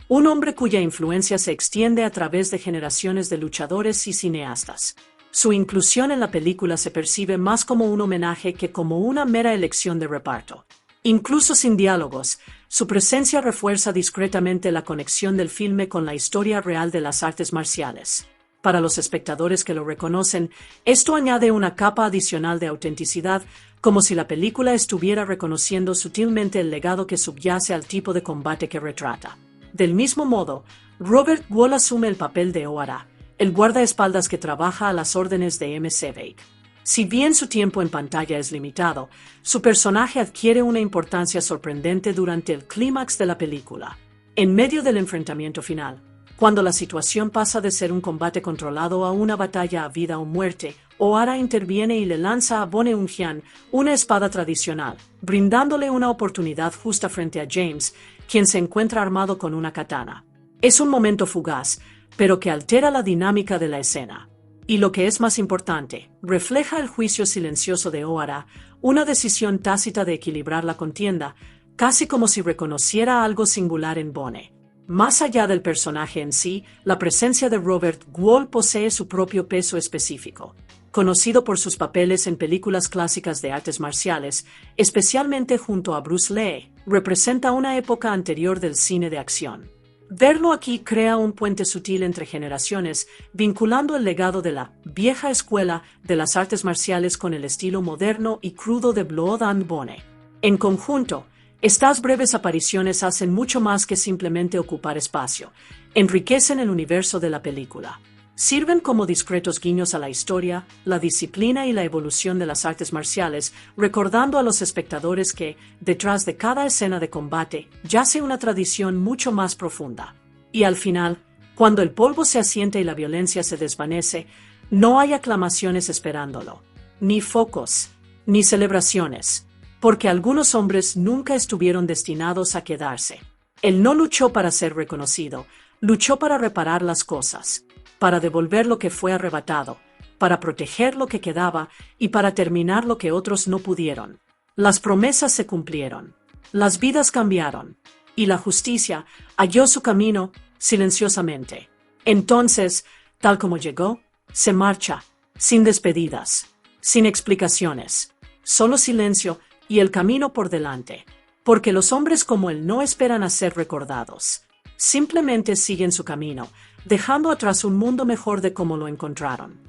un hombre cuya influencia se extiende a través de generaciones de luchadores y cineastas. Su inclusión en la película se percibe más como un homenaje que como una mera elección de reparto. Incluso sin diálogos, su presencia refuerza discretamente la conexión del filme con la historia real de las artes marciales. Para los espectadores que lo reconocen, esto añade una capa adicional de autenticidad, como si la película estuviera reconociendo sutilmente el legado que subyace al tipo de combate que retrata. Del mismo modo, Robert Wuhl asume el papel de Ohara, el guardaespaldas que trabaja a las órdenes de M. Sevig. Si bien su tiempo en pantalla es limitado, su personaje adquiere una importancia sorprendente durante el clímax de la película. En medio del enfrentamiento final, cuando la situación pasa de ser un combate controlado a una batalla a vida o muerte, Ohara interviene y le lanza a Bone Ungian una espada tradicional, brindándole una oportunidad justa frente a James, quien se encuentra armado con una katana. Es un momento fugaz, pero que altera la dinámica de la escena. Y lo que es más importante, refleja el juicio silencioso de Ohara, una decisión tácita de equilibrar la contienda, casi como si reconociera algo singular en Bone. Más allá del personaje en sí, la presencia de Robert Wuhl posee su propio peso específico. Conocido por sus papeles en películas clásicas de artes marciales, especialmente junto a Bruce Lee, representa una época anterior del cine de acción. Verlo aquí crea un puente sutil entre generaciones, vinculando el legado de la vieja escuela de las artes marciales con el estilo moderno y crudo de Blood and Bone. En conjunto, estas breves apariciones hacen mucho más que simplemente ocupar espacio, enriquecen el universo de la película. Sirven como discretos guiños a la historia, la disciplina y la evolución de las artes marciales, recordando a los espectadores que, detrás de cada escena de combate, yace una tradición mucho más profunda. Y al final, cuando el polvo se asienta y la violencia se desvanece, no hay aclamaciones esperándolo, ni focos, ni celebraciones, porque algunos hombres nunca estuvieron destinados a quedarse. Él no luchó para ser reconocido, luchó para reparar las cosas, para devolver lo que fue arrebatado, para proteger lo que quedaba y para terminar lo que otros no pudieron. Las promesas se cumplieron, las vidas cambiaron, y la justicia halló su camino silenciosamente. Entonces, tal como llegó, se marcha, sin despedidas, sin explicaciones, solo silencio y el camino por delante, porque los hombres como él no esperan a ser recordados. Simplemente siguen su camino, dejando atrás un mundo mejor de como lo encontraron.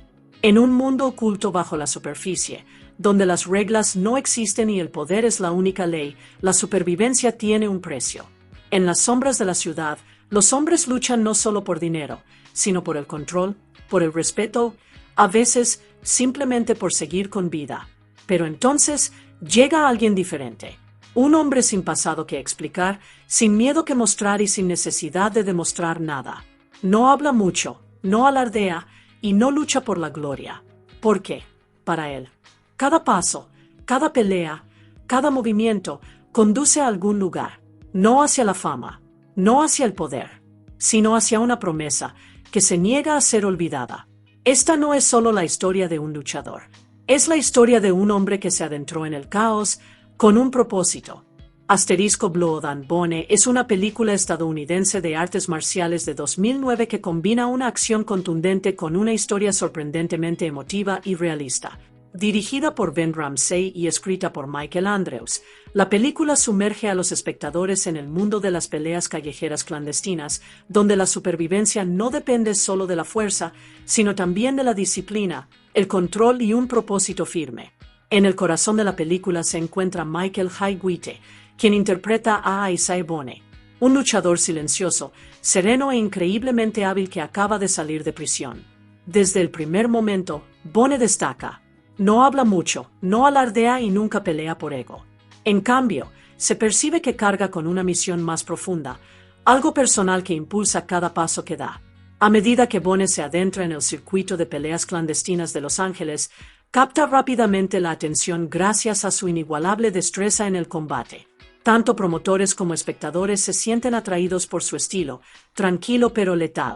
En un mundo oculto bajo la superficie, donde las reglas no existen y el poder es la única ley, la supervivencia tiene un precio. En las sombras de la ciudad, los hombres luchan no solo por dinero, sino por el control, por el respeto, a veces simplemente por seguir con vida. Pero entonces llega alguien diferente. Un hombre sin pasado que explicar, sin miedo que mostrar y sin necesidad de demostrar nada. No habla mucho, no alardea y no lucha por la gloria. Porque, para él, cada paso, cada pelea, cada movimiento conduce a algún lugar. No hacia la fama, no hacia el poder, sino hacia una promesa que se niega a ser olvidada. Esta no es solo la historia de un luchador. Es la historia de un hombre que se adentró en el caos con un propósito. Blood and Bone es una película estadounidense de artes marciales de 2009 que combina una acción contundente con una historia sorprendentemente emotiva y realista. Dirigida por Ben Ramsey y escrita por Michael Andrews, la película sumerge a los espectadores en el mundo de las peleas callejeras clandestinas, donde la supervivencia no depende solo de la fuerza, sino también de la disciplina, el control y un propósito firme. En el corazón de la película se encuentra Michael Hiaguite, quien interpreta a Isai Bone, un luchador silencioso, sereno e increíblemente hábil que acaba de salir de prisión. Desde el primer momento, Bone destaca. No habla mucho, no alardea y nunca pelea por ego. En cambio, se percibe que carga con una misión más profunda, algo personal que impulsa cada paso que da. A medida que Bone se adentra en el circuito de peleas clandestinas de Los Ángeles, capta rápidamente la atención gracias a su inigualable destreza en el combate. Tanto promotores como espectadores se sienten atraídos por su estilo, tranquilo pero letal.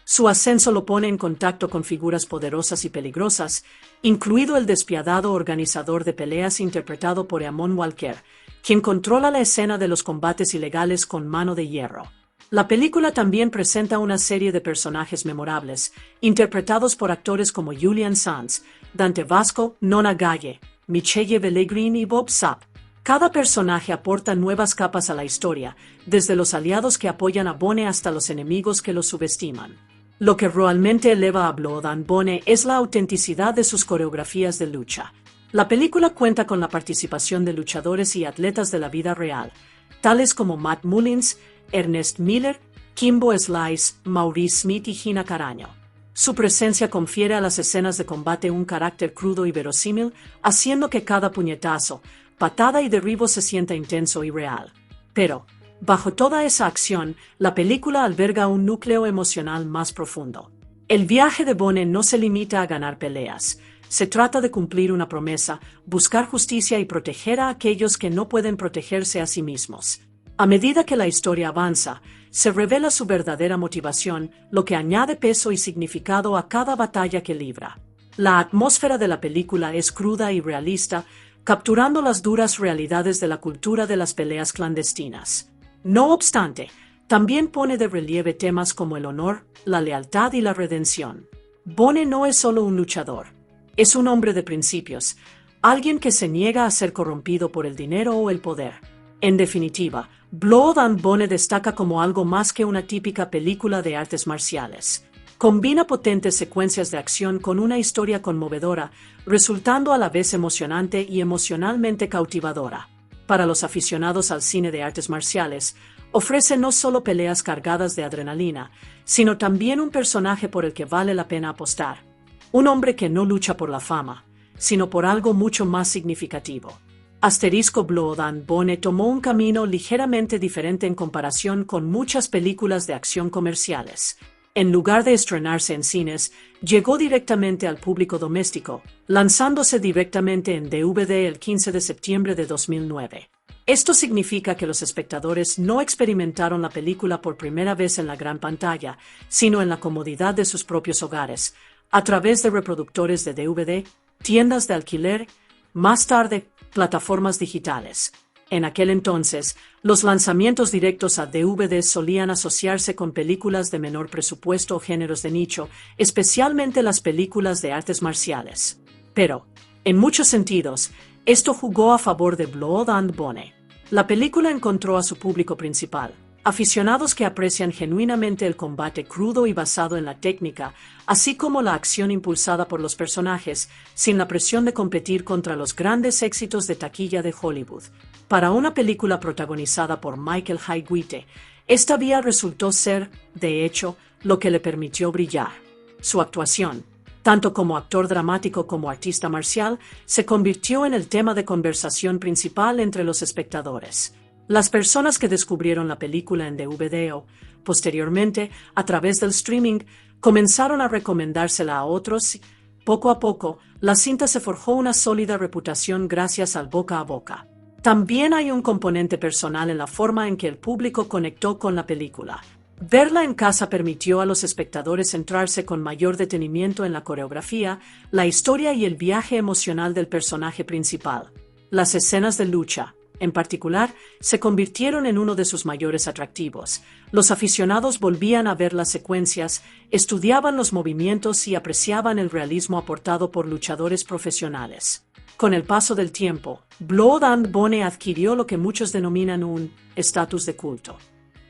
Su ascenso lo pone en contacto con figuras poderosas y peligrosas, incluido el despiadado organizador de peleas interpretado por Eamon Walker, quien controla la escena de los combates ilegales con mano de hierro. La película también presenta una serie de personajes memorables, interpretados por actores como Julian Sands, Dante Vasco, Nona Galle, Michelle Pellegrini y Bob Sapp. Cada personaje aporta nuevas capas a la historia, desde los aliados que apoyan a Bone hasta los enemigos que lo subestiman. Lo que realmente eleva a Blood and Bone es la autenticidad de sus coreografías de lucha. La película cuenta con la participación de luchadores y atletas de la vida real, tales como Matt Mullins, Ernest Miller, Kimbo Slice, Maurice Smith y Gina Carano. Su presencia confiere a las escenas de combate un carácter crudo y verosímil, haciendo que cada puñetazo, patada y derribo se sienta intenso y real. Pero, bajo toda esa acción, la película alberga un núcleo emocional más profundo. El viaje de Bone no se limita a ganar peleas. Se trata de cumplir una promesa, buscar justicia y proteger a aquellos que no pueden protegerse a sí mismos. A medida que la historia avanza, se revela su verdadera motivación, lo que añade peso y significado a cada batalla que libra. La atmósfera de la película es cruda y realista, capturando las duras realidades de la cultura de las peleas clandestinas. No obstante, también pone de relieve temas como el honor, la lealtad y la redención. Bone no es solo un luchador, es un hombre de principios, alguien que se niega a ser corrompido por el dinero o el poder. En definitiva, Blood and Bone destaca como algo más que una típica película de artes marciales. Combina potentes secuencias de acción con una historia conmovedora, resultando a la vez emocionante y emocionalmente cautivadora. Para los aficionados al cine de artes marciales, ofrece no solo peleas cargadas de adrenalina, sino también un personaje por el que vale la pena apostar. Un hombre que no lucha por la fama, sino por algo mucho más significativo. Blood and Bone tomó un camino ligeramente diferente en comparación con muchas películas de acción comerciales. En lugar de estrenarse en cines, llegó directamente al público doméstico, lanzándose directamente en DVD el 15 de septiembre de 2009. Esto significa que los espectadores no experimentaron la película por primera vez en la gran pantalla, sino en la comodidad de sus propios hogares, a través de reproductores de DVD, tiendas de alquiler, más tarde, plataformas digitales. En aquel entonces, los lanzamientos directos a DVD solían asociarse con películas de menor presupuesto o géneros de nicho, especialmente las películas de artes marciales. Pero, en muchos sentidos, esto jugó a favor de Blood and Bone. La película encontró a su público principal, aficionados que aprecian genuinamente el combate crudo y basado en la técnica, así como la acción impulsada por los personajes, sin la presión de competir contra los grandes éxitos de taquilla de Hollywood. Para una película protagonizada por Michael Hiaguite, esta vía resultó ser, de hecho, lo que le permitió brillar. Su actuación, tanto como actor dramático como artista marcial, se convirtió en el tema de conversación principal entre los espectadores. Las personas que descubrieron la película en DVD o, posteriormente, a través del streaming, comenzaron a recomendársela a otros. Poco a poco, la cinta se forjó una sólida reputación gracias al boca a boca. También hay un componente personal en la forma en que el público conectó con la película. Verla en casa permitió a los espectadores centrarse con mayor detenimiento en la coreografía, la historia y el viaje emocional del personaje principal. Las escenas de lucha, en particular, se convirtieron en uno de sus mayores atractivos. Los aficionados volvían a ver las secuencias, estudiaban los movimientos y apreciaban el realismo aportado por luchadores profesionales. Con el paso del tiempo, Blood and Bone adquirió lo que muchos denominan un estatus de culto.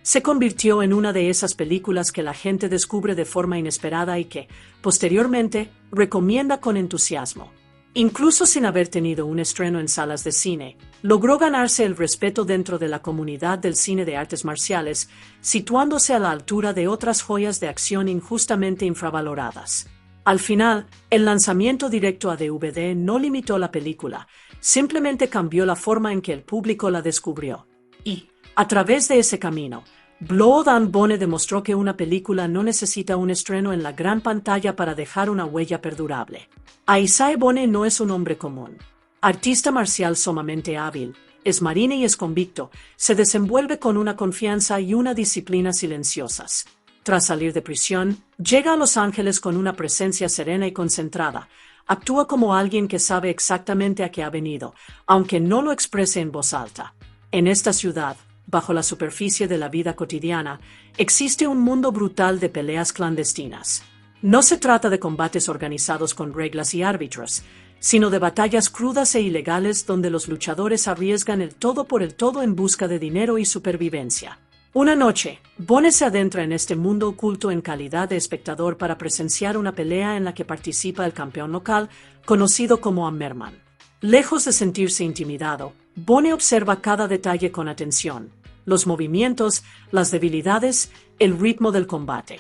Se convirtió en una de esas películas que la gente descubre de forma inesperada y que, posteriormente, recomienda con entusiasmo. Incluso sin haber tenido un estreno en salas de cine, logró ganarse el respeto dentro de la comunidad del cine de artes marciales, situándose a la altura de otras joyas de acción injustamente infravaloradas. Al final, el lanzamiento directo a DVD no limitó la película, simplemente cambió la forma en que el público la descubrió. Y, a través de ese camino, Blood and Bone demostró que una película no necesita un estreno en la gran pantalla para dejar una huella perdurable. Isaiah Bone no es un hombre común. Artista marcial sumamente hábil, es marine y es convicto, se desenvuelve con una confianza y una disciplina silenciosas. Tras salir de prisión, llega a Los Ángeles con una presencia serena y concentrada. Actúa como alguien que sabe exactamente a qué ha venido, aunque no lo exprese en voz alta. En esta ciudad, bajo la superficie de la vida cotidiana, existe un mundo brutal de peleas clandestinas. No se trata de combates organizados con reglas y árbitros, sino de batallas crudas e ilegales donde los luchadores arriesgan el todo por el todo en busca de dinero y supervivencia. Una noche, Bone se adentra en este mundo oculto en calidad de espectador para presenciar una pelea en la que participa el campeón local, conocido como Hammerman. Lejos de sentirse intimidado, Bone observa cada detalle con atención: los movimientos, las debilidades, el ritmo del combate.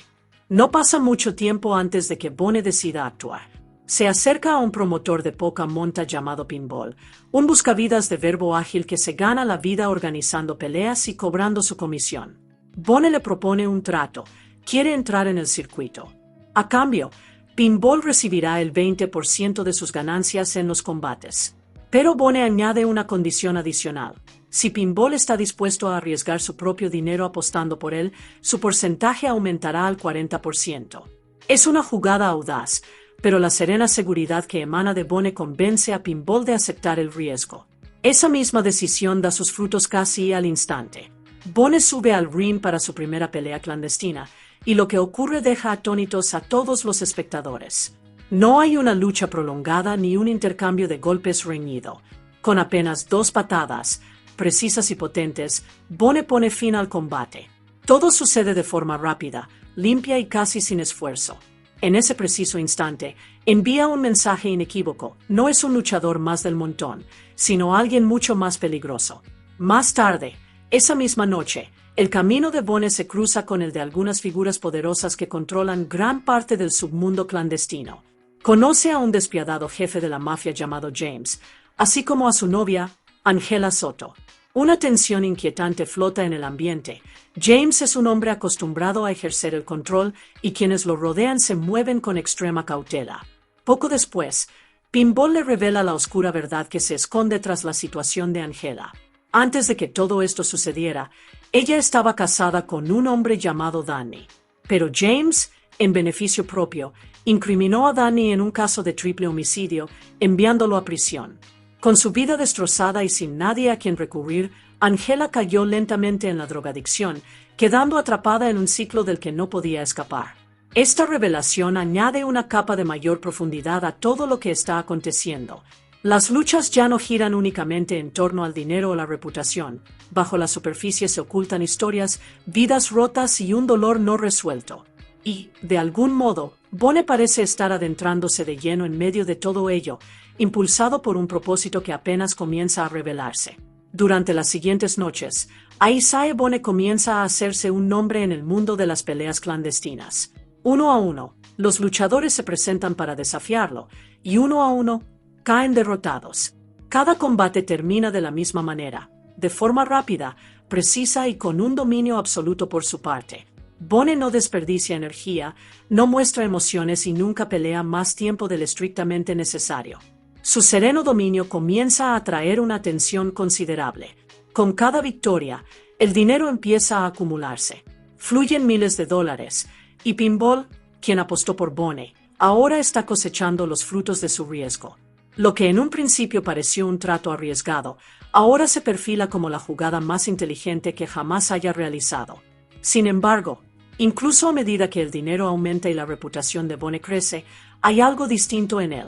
No pasa mucho tiempo antes de que Bone decida actuar. Se acerca a un promotor de poca monta llamado Pinball, un buscavidas de verbo ágil que se gana la vida organizando peleas y cobrando su comisión. Bone le propone un trato: quiere entrar en el circuito. A cambio, Pinball recibirá el 20% de sus ganancias en los combates. Pero Bone añade una condición adicional: si Pinball está dispuesto a arriesgar su propio dinero apostando por él, su porcentaje aumentará al 40%. Es una jugada audaz, pero la serena seguridad que emana de Bone convence a Pinball de aceptar el riesgo. Esa misma decisión da sus frutos casi al instante. Bone sube al ring para su primera pelea clandestina, y lo que ocurre deja atónitos a todos los espectadores. No hay una lucha prolongada ni un intercambio de golpes reñido. Con apenas 2 patadas, precisas y potentes, Bone pone fin al combate. Todo sucede de forma rápida, limpia y casi sin esfuerzo. En ese preciso instante, envía un mensaje inequívoco: no es un luchador más del montón, sino alguien mucho más peligroso. Más tarde, esa misma noche, el camino de Bone se cruza con el de algunas figuras poderosas que controlan gran parte del submundo clandestino. Conoce a un despiadado jefe de la mafia llamado James, así como a su novia, Angela Soto. Una tensión inquietante flota en el ambiente. James es un hombre acostumbrado a ejercer el control y quienes lo rodean se mueven con extrema cautela. Poco después, Pinball le revela la oscura verdad que se esconde tras la situación de Angela. Antes de que todo esto sucediera, ella estaba casada con un hombre llamado Danny. Pero James, en beneficio propio, incriminó a Danny en un caso de triple homicidio, enviándolo a prisión. Con su vida destrozada y sin nadie a quien recurrir, Angela cayó lentamente en la drogadicción, quedando atrapada en un ciclo del que no podía escapar. Esta revelación añade una capa de mayor profundidad a todo lo que está aconteciendo. Las luchas ya no giran únicamente en torno al dinero o la reputación. Bajo la superficie se ocultan historias, vidas rotas y un dolor no resuelto. Y, de algún modo, Bone parece estar adentrándose de lleno en medio de todo ello, impulsado por un propósito que apenas comienza a revelarse. Durante las siguientes noches, Isaiah Bone comienza a hacerse un nombre en el mundo de las peleas clandestinas. Uno a uno, los luchadores se presentan para desafiarlo, y uno a uno, caen derrotados. Cada combate termina de la misma manera, de forma rápida, precisa y con un dominio absoluto por su parte. Bone no desperdicia energía, no muestra emociones y nunca pelea más tiempo del estrictamente necesario. Su sereno dominio comienza a atraer una atención considerable. Con cada victoria, el dinero empieza a acumularse. Fluyen miles de dólares, y Pinball, quien apostó por Bone, ahora está cosechando los frutos de su riesgo. Lo que en un principio pareció un trato arriesgado, ahora se perfila como la jugada más inteligente que jamás haya realizado. Sin embargo, incluso a medida que el dinero aumenta y la reputación de Bonnie crece, hay algo distinto en él.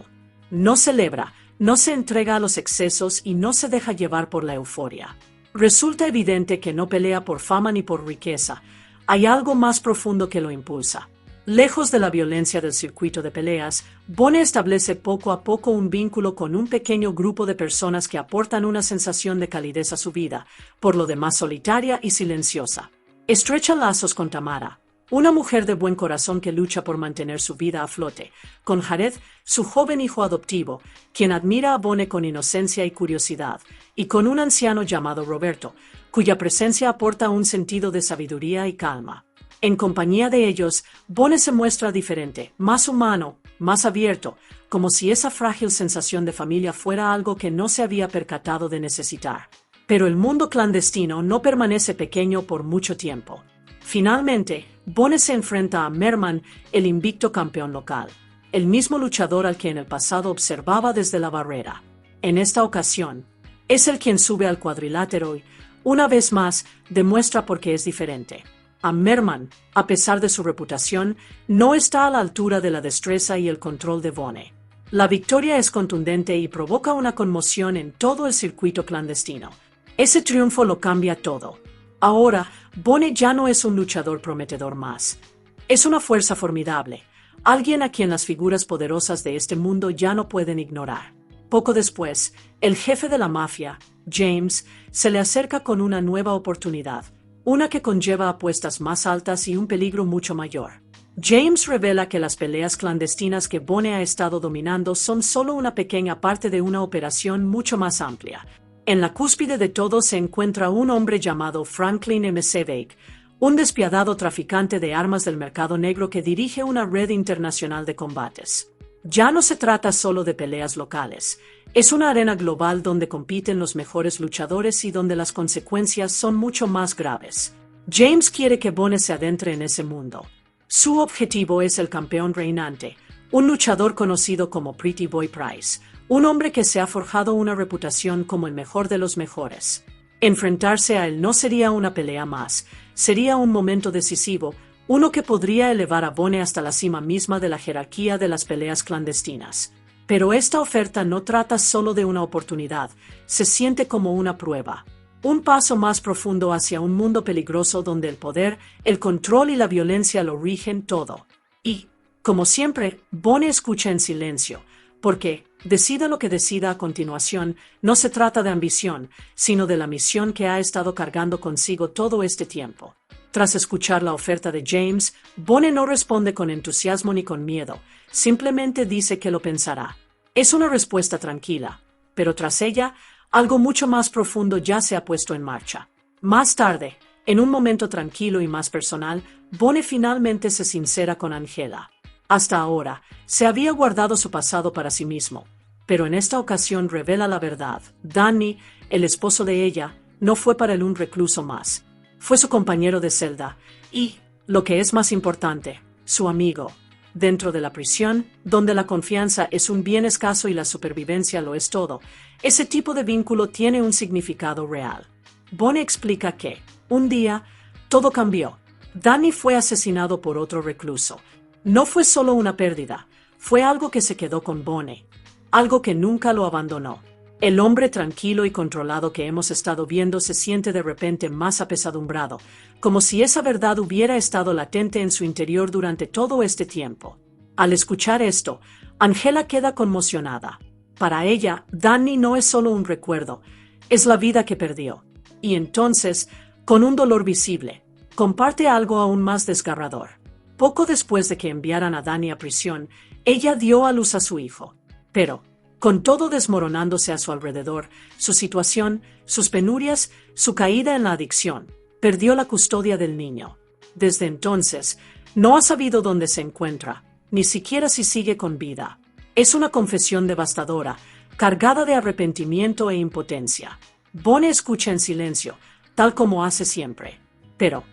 No celebra, no se entrega a los excesos y no se deja llevar por la euforia. Resulta evidente que no pelea por fama ni por riqueza. Hay algo más profundo que lo impulsa. Lejos de la violencia del circuito de peleas, Bonnie establece poco a poco un vínculo con un pequeño grupo de personas que aportan una sensación de calidez a su vida, por lo demás solitaria y silenciosa. Estrecha lazos con Tamara, una mujer de buen corazón que lucha por mantener su vida a flote, con Jared, su joven hijo adoptivo, quien admira a Bonnie con inocencia y curiosidad, y con un anciano llamado Roberto, cuya presencia aporta un sentido de sabiduría y calma. En compañía de ellos, Bonnie se muestra diferente, más humano, más abierto, como si esa frágil sensación de familia fuera algo que no se había percatado de necesitar. Pero el mundo clandestino no permanece pequeño por mucho tiempo. Finalmente, Bonnie se enfrenta a Merman, el invicto campeón local, el mismo luchador al que en el pasado observaba desde la barrera. En esta ocasión, es él quien sube al cuadrilátero y, una vez más, demuestra por qué es diferente. A Merman, a pesar de su reputación, no está a la altura de la destreza y el control de Bonnie. La victoria es contundente y provoca una conmoción en todo el circuito clandestino. Ese triunfo lo cambia todo. Ahora, Bonnie ya no es un luchador prometedor más. Es una fuerza formidable, alguien a quien las figuras poderosas de este mundo ya no pueden ignorar. Poco después, el jefe de la mafia, James, se le acerca con una nueva oportunidad, una que conlleva apuestas más altas y un peligro mucho mayor. James revela que las peleas clandestinas que Bonnie ha estado dominando son solo una pequeña parte de una operación mucho más amplia. En la cúspide de todo se encuentra un hombre llamado Franklin M. Sevake, un despiadado traficante de armas del mercado negro que dirige una red internacional de combates. Ya no se trata solo de peleas locales, es una arena global donde compiten los mejores luchadores y donde las consecuencias son mucho más graves. James quiere que Bonnie se adentre en ese mundo. Su objetivo es el campeón reinante, un luchador conocido como Pretty Boy Price, un hombre que se ha forjado una reputación como el mejor de los mejores. Enfrentarse a él no sería una pelea más, sería un momento decisivo, uno que podría elevar a Bonnie hasta la cima misma de la jerarquía de las peleas clandestinas. Pero esta oferta no trata solo de una oportunidad, se siente como una prueba. Un paso más profundo hacia un mundo peligroso donde el poder, el control y la violencia lo rigen todo. Y, como siempre, Bonnie escucha en silencio, porque, decida lo que decida a continuación, no se trata de ambición, sino de la misión que ha estado cargando consigo todo este tiempo. Tras escuchar la oferta de James, Bonnie no responde con entusiasmo ni con miedo, simplemente dice que lo pensará. Es una respuesta tranquila, pero tras ella, algo mucho más profundo ya se ha puesto en marcha. Más tarde, en un momento tranquilo y más personal, Bonnie finalmente se sincera con Angela. Hasta ahora, se había guardado su pasado para sí mismo, pero en esta ocasión revela la verdad. Danny, el esposo de ella, no fue para él un recluso más. Fue su compañero de celda y, lo que es más importante, su amigo. Dentro de la prisión, donde la confianza es un bien escaso y la supervivencia lo es todo, ese tipo de vínculo tiene un significado real. Bonnie explica que, un día, todo cambió. Danny fue asesinado por otro recluso. No fue solo una pérdida, fue algo que se quedó con Bonnie, algo que nunca lo abandonó. El hombre tranquilo y controlado que hemos estado viendo se siente de repente más apesadumbrado, como si esa verdad hubiera estado latente en su interior durante todo este tiempo. Al escuchar esto, Angela queda conmocionada. Para ella, Danny no es solo un recuerdo, es la vida que perdió. Y entonces, con un dolor visible, comparte algo aún más desgarrador. Poco después de que enviaran a Danny a prisión, ella dio a luz a su hijo. Pero, con todo desmoronándose a su alrededor, su situación, sus penurias, su caída en la adicción, perdió la custodia del niño. Desde entonces, no ha sabido dónde se encuentra, ni siquiera si sigue con vida. Es una confesión devastadora, cargada de arrepentimiento e impotencia. Bonnie escucha en silencio, tal como hace siempre. Pero,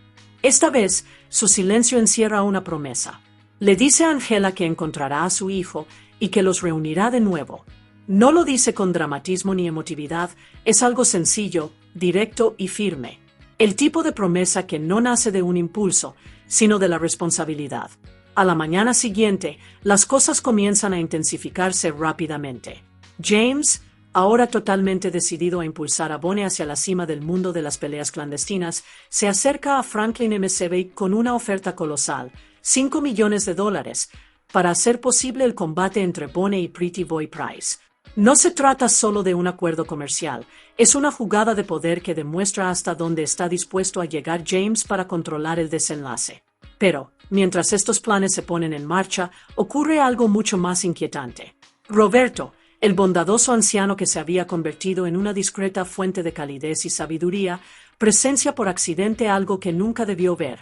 esta vez, su silencio encierra una promesa. Le dice a Angela que encontrará a su hijo y que los reunirá de nuevo. No lo dice con dramatismo ni emotividad, es algo sencillo, directo y firme. El tipo de promesa que no nace de un impulso, sino de la responsabilidad. A la mañana siguiente, las cosas comienzan a intensificarse rápidamente. James, ahora totalmente decidido a impulsar a Bonnie hacia la cima del mundo de las peleas clandestinas, se acerca a Franklin M. Seavey con una oferta colosal, $5 millones, para hacer posible el combate entre Bonnie y Pretty Boy Price. No se trata solo de un acuerdo comercial, es una jugada de poder que demuestra hasta dónde está dispuesto a llegar James para controlar el desenlace. Pero, mientras estos planes se ponen en marcha, ocurre algo mucho más inquietante. Roberto, el bondadoso anciano que se había convertido en una discreta fuente de calidez y sabiduría, presencia por accidente algo que nunca debió ver.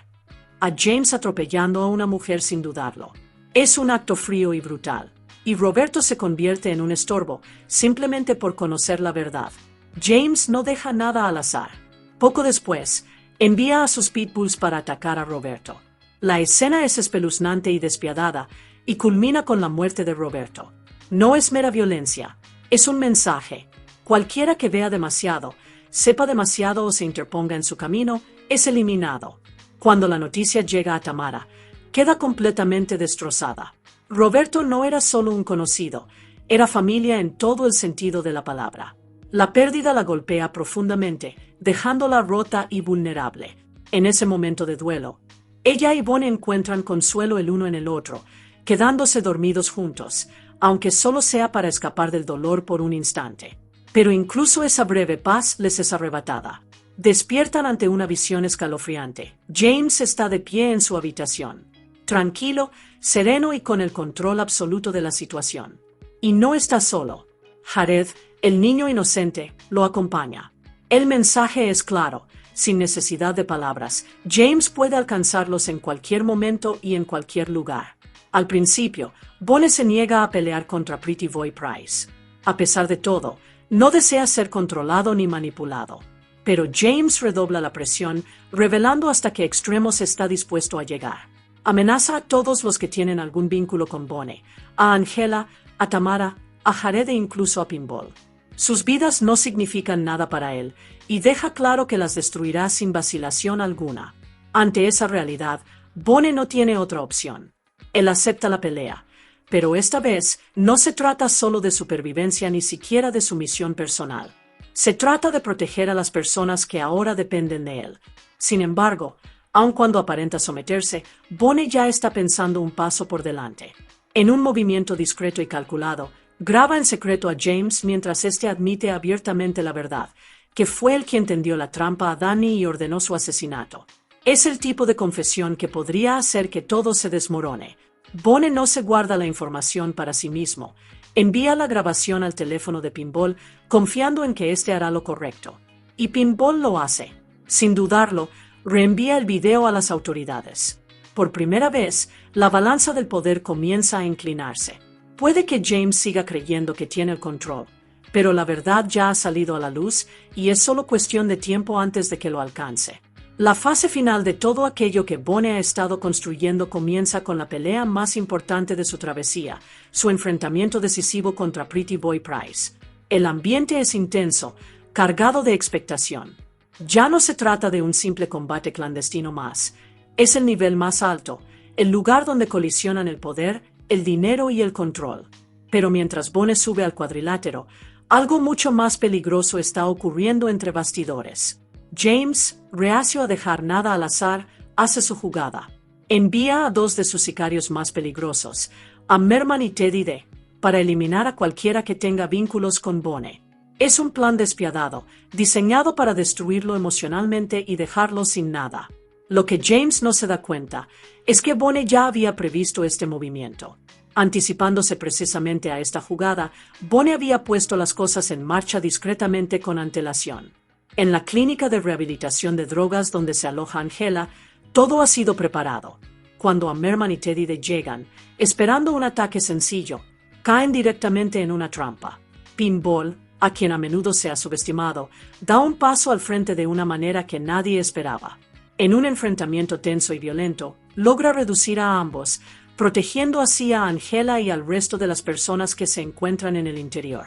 A James atropellando a una mujer sin dudarlo. Es un acto frío y brutal. Y Roberto se convierte en un estorbo, simplemente por conocer la verdad. James no deja nada al azar. Poco después, envía a sus pitbulls para atacar a Roberto. La escena es espeluznante y despiadada, y culmina con la muerte de Roberto. No es mera violencia, es un mensaje. Cualquiera que vea demasiado, sepa demasiado o se interponga en su camino, es eliminado. Cuando la noticia llega a Tamara, queda completamente destrozada. Roberto no era solo un conocido, era familia en todo el sentido de la palabra. La pérdida la golpea profundamente, dejándola rota y vulnerable. En ese momento de duelo, ella y Bonnie encuentran consuelo el uno en el otro, quedándose dormidos juntos, aunque solo sea para escapar del dolor por un instante. Pero incluso esa breve paz les es arrebatada. Despiertan ante una visión escalofriante. James está de pie en su habitación, tranquilo, sereno y con el control absoluto de la situación. Y no está solo. Jared, el niño inocente, lo acompaña. El mensaje es claro, sin necesidad de palabras. James puede alcanzarlos en cualquier momento y en cualquier lugar. Al principio, Bonnie se niega a pelear contra Pretty Boy Price. A pesar de todo, no desea ser controlado ni manipulado. Pero James redobla la presión, revelando hasta qué extremos está dispuesto a llegar. Amenaza a todos los que tienen algún vínculo con Bonnie, a Angela, a Tamara, a Jared e incluso a Pinball. Sus vidas no significan nada para él, y deja claro que las destruirá sin vacilación alguna. Ante esa realidad, Bonnie no tiene otra opción. Él acepta la pelea, pero esta vez no se trata solo de supervivencia ni siquiera de su misión personal. Se trata de proteger a las personas que ahora dependen de él. Sin embargo, aun cuando aparenta someterse, Bonnie ya está pensando un paso por delante. En un movimiento discreto y calculado, graba en secreto a James mientras éste admite abiertamente la verdad, que fue él quien tendió la trampa a Danny y ordenó su asesinato. Es el tipo de confesión que podría hacer que todo se desmorone. Bonnie no se guarda la información para sí mismo. Envía la grabación al teléfono de Pinball, confiando en que éste hará lo correcto. Y Pinball lo hace. Sin dudarlo, reenvía el video a las autoridades. Por primera vez, la balanza del poder comienza a inclinarse. Puede que James siga creyendo que tiene el control, pero la verdad ya ha salido a la luz y es solo cuestión de tiempo antes de que lo alcance. La fase final de todo aquello que Bonnie ha estado construyendo comienza con la pelea más importante de su travesía, su enfrentamiento decisivo contra Pretty Boy Price. El ambiente es intenso, cargado de expectación. Ya no se trata de un simple combate clandestino más. Es el nivel más alto, el lugar donde colisionan el poder, el dinero y el control. Pero mientras Bonnie sube al cuadrilátero, algo mucho más peligroso está ocurriendo entre bastidores. James, reacio a dejar nada al azar, hace su jugada. Envía a dos de sus sicarios más peligrosos, a Merman y Teddy D, para eliminar a cualquiera que tenga vínculos con Bonnie. Es un plan despiadado, diseñado para destruirlo emocionalmente y dejarlo sin nada. Lo que James no se da cuenta es que Bonnie ya había previsto este movimiento. Anticipándose precisamente a esta jugada, Bonnie había puesto las cosas en marcha discretamente con antelación. En la clínica de rehabilitación de drogas donde se aloja Angela, todo ha sido preparado. Cuando a Merman y Teddy D llegan, esperando un ataque sencillo, caen directamente en una trampa. Pinball, a quien a menudo se ha subestimado, da un paso al frente de una manera que nadie esperaba. En un enfrentamiento tenso y violento, logra reducir a ambos, protegiendo así a Angela y al resto de las personas que se encuentran en el interior.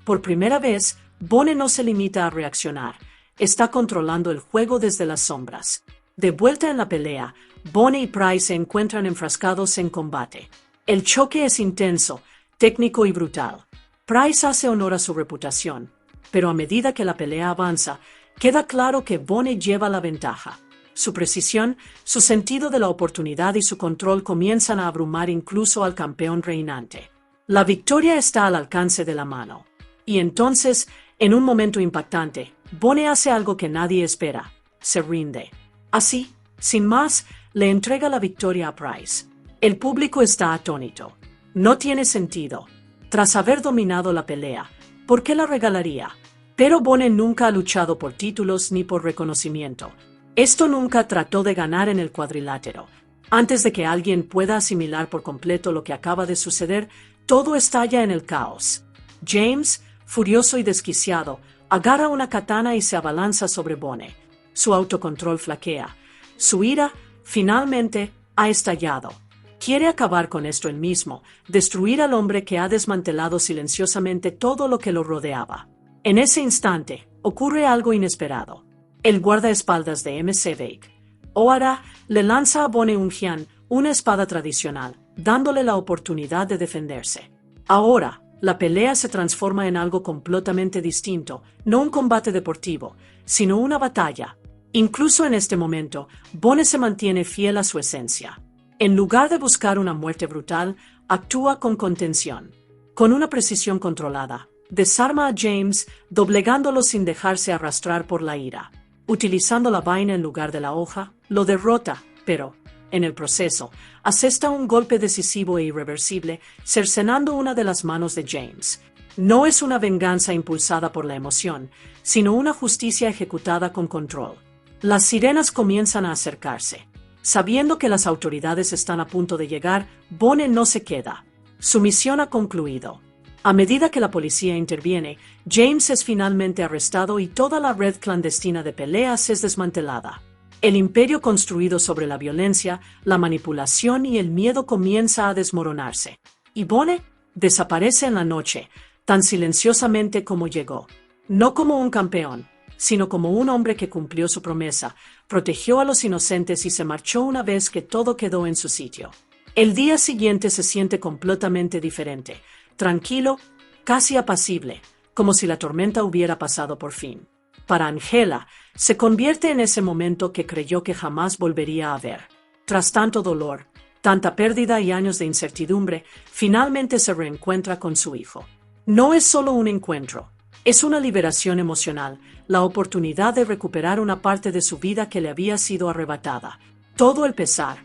Por primera vez, Bone no se limita a reaccionar. Está controlando el juego desde las sombras. De vuelta en la pelea, Bone y Price se encuentran enfrascados en combate. El choque es intenso, técnico y brutal. Price hace honor a su reputación, pero a medida que la pelea avanza, queda claro que Bone lleva la ventaja. Su precisión, su sentido de la oportunidad y su control comienzan a abrumar incluso al campeón reinante. La victoria está al alcance de la mano. Y entonces, en un momento impactante, Bone hace algo que nadie espera. Se rinde. Así, sin más, le entrega la victoria a Price. El público está atónito. No tiene sentido. Tras haber dominado la pelea, ¿por qué la regalaría? Pero Bone nunca ha luchado por títulos ni por reconocimiento. Esto nunca trató de ganar en el cuadrilátero. Antes de que alguien pueda asimilar por completo lo que acaba de suceder, todo estalla en el caos. James, furioso y desquiciado, agarra una katana y se abalanza sobre Bone. Su autocontrol flaquea. Su ira, finalmente, ha estallado. Quiere acabar con esto él mismo, destruir al hombre que ha desmantelado silenciosamente todo lo que lo rodeaba. En ese instante, ocurre algo inesperado. El guardaespaldas de MC Bake, O'Hara, le lanza a Bone un Hyang, una espada tradicional, dándole la oportunidad de defenderse. Ahora, la pelea se transforma en algo completamente distinto, no un combate deportivo, sino una batalla. Incluso en este momento, Bone se mantiene fiel a su esencia. En lugar de buscar una muerte brutal, actúa con contención. Con una precisión controlada, desarma a James, doblegándolo sin dejarse arrastrar por la ira. Utilizando la vaina en lugar de la hoja, lo derrota, pero, en el proceso, asesta un golpe decisivo e irreversible, cercenando una de las manos de James. No es una venganza impulsada por la emoción, sino una justicia ejecutada con control. Las sirenas comienzan a acercarse. Sabiendo que las autoridades están a punto de llegar, Bone no se queda. Su misión ha concluido. A medida que la policía interviene, James es finalmente arrestado y toda la red clandestina de peleas es desmantelada. El imperio construido sobre la violencia, la manipulación y el miedo comienza a desmoronarse. Y Bone desaparece en la noche, tan silenciosamente como llegó. No como un campeón, sino como un hombre que cumplió su promesa, protegió a los inocentes y se marchó una vez que todo quedó en su sitio. El día siguiente se siente completamente diferente, tranquilo, casi apacible, como si la tormenta hubiera pasado por fin. Para Angela, se convierte en ese momento que creyó que jamás volvería a ver. Tras tanto dolor, tanta pérdida y años de incertidumbre, finalmente se reencuentra con su hijo. No es solo un encuentro. Es una liberación emocional, la oportunidad de recuperar una parte de su vida que le había sido arrebatada. Todo el pesar,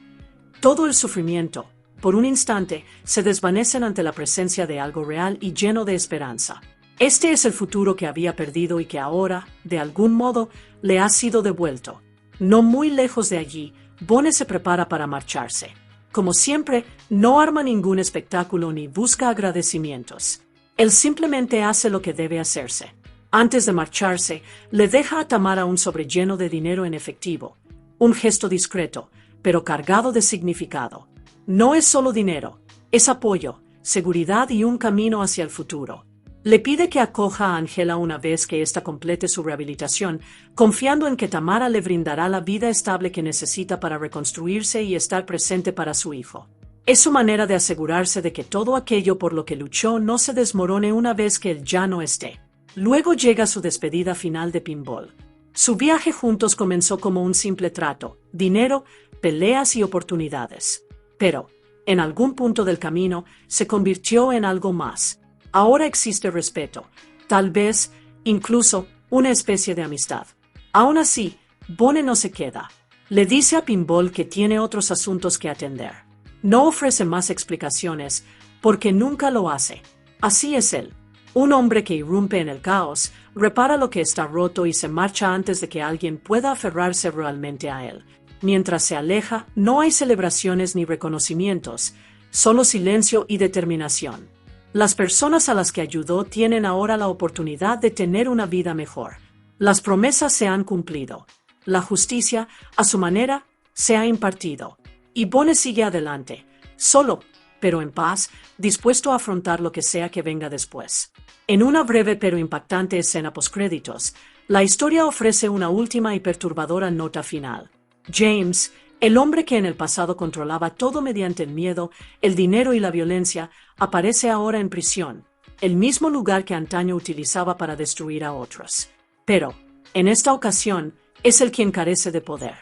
todo el sufrimiento, por un instante, se desvanecen ante la presencia de algo real y lleno de esperanza. Este es el futuro que había perdido y que ahora, de algún modo, le ha sido devuelto. No muy lejos de allí, Bone se prepara para marcharse. Como siempre, no arma ningún espectáculo ni busca agradecimientos. Él simplemente hace lo que debe hacerse. Antes de marcharse, le deja a Tamara un sobre lleno de dinero en efectivo. Un gesto discreto, pero cargado de significado. No es solo dinero, es apoyo, seguridad y un camino hacia el futuro. Le pide que acoja a Angela una vez que ésta complete su rehabilitación, confiando en que Tamara le brindará la vida estable que necesita para reconstruirse y estar presente para su hijo. Es su manera de asegurarse de que todo aquello por lo que luchó no se desmorone una vez que él ya no esté. Luego llega su despedida final de pinball. Su viaje juntos comenzó como un simple trato, dinero, peleas y oportunidades. Pero, en algún punto del camino, se convirtió en algo más. Ahora existe respeto, tal vez, incluso, una especie de amistad. Aún así, Bone no se queda. Le dice a Pinball que tiene otros asuntos que atender. No ofrece más explicaciones, porque nunca lo hace. Así es él. Un hombre que irrumpe en el caos, repara lo que está roto y se marcha antes de que alguien pueda aferrarse realmente a él. Mientras se aleja, no hay celebraciones ni reconocimientos, solo silencio y determinación. Las personas a las que ayudó tienen ahora la oportunidad de tener una vida mejor. Las promesas se han cumplido. La justicia, a su manera, se ha impartido. Y Bone sigue adelante, solo, pero en paz, dispuesto a afrontar lo que sea que venga después. En una breve pero impactante escena postcréditos, la historia ofrece una última y perturbadora nota final. James, el hombre que en el pasado controlaba todo mediante el miedo, el dinero y la violencia, aparece ahora en prisión, el mismo lugar que antaño utilizaba para destruir a otros. Pero, en esta ocasión, es el quien carece de poder.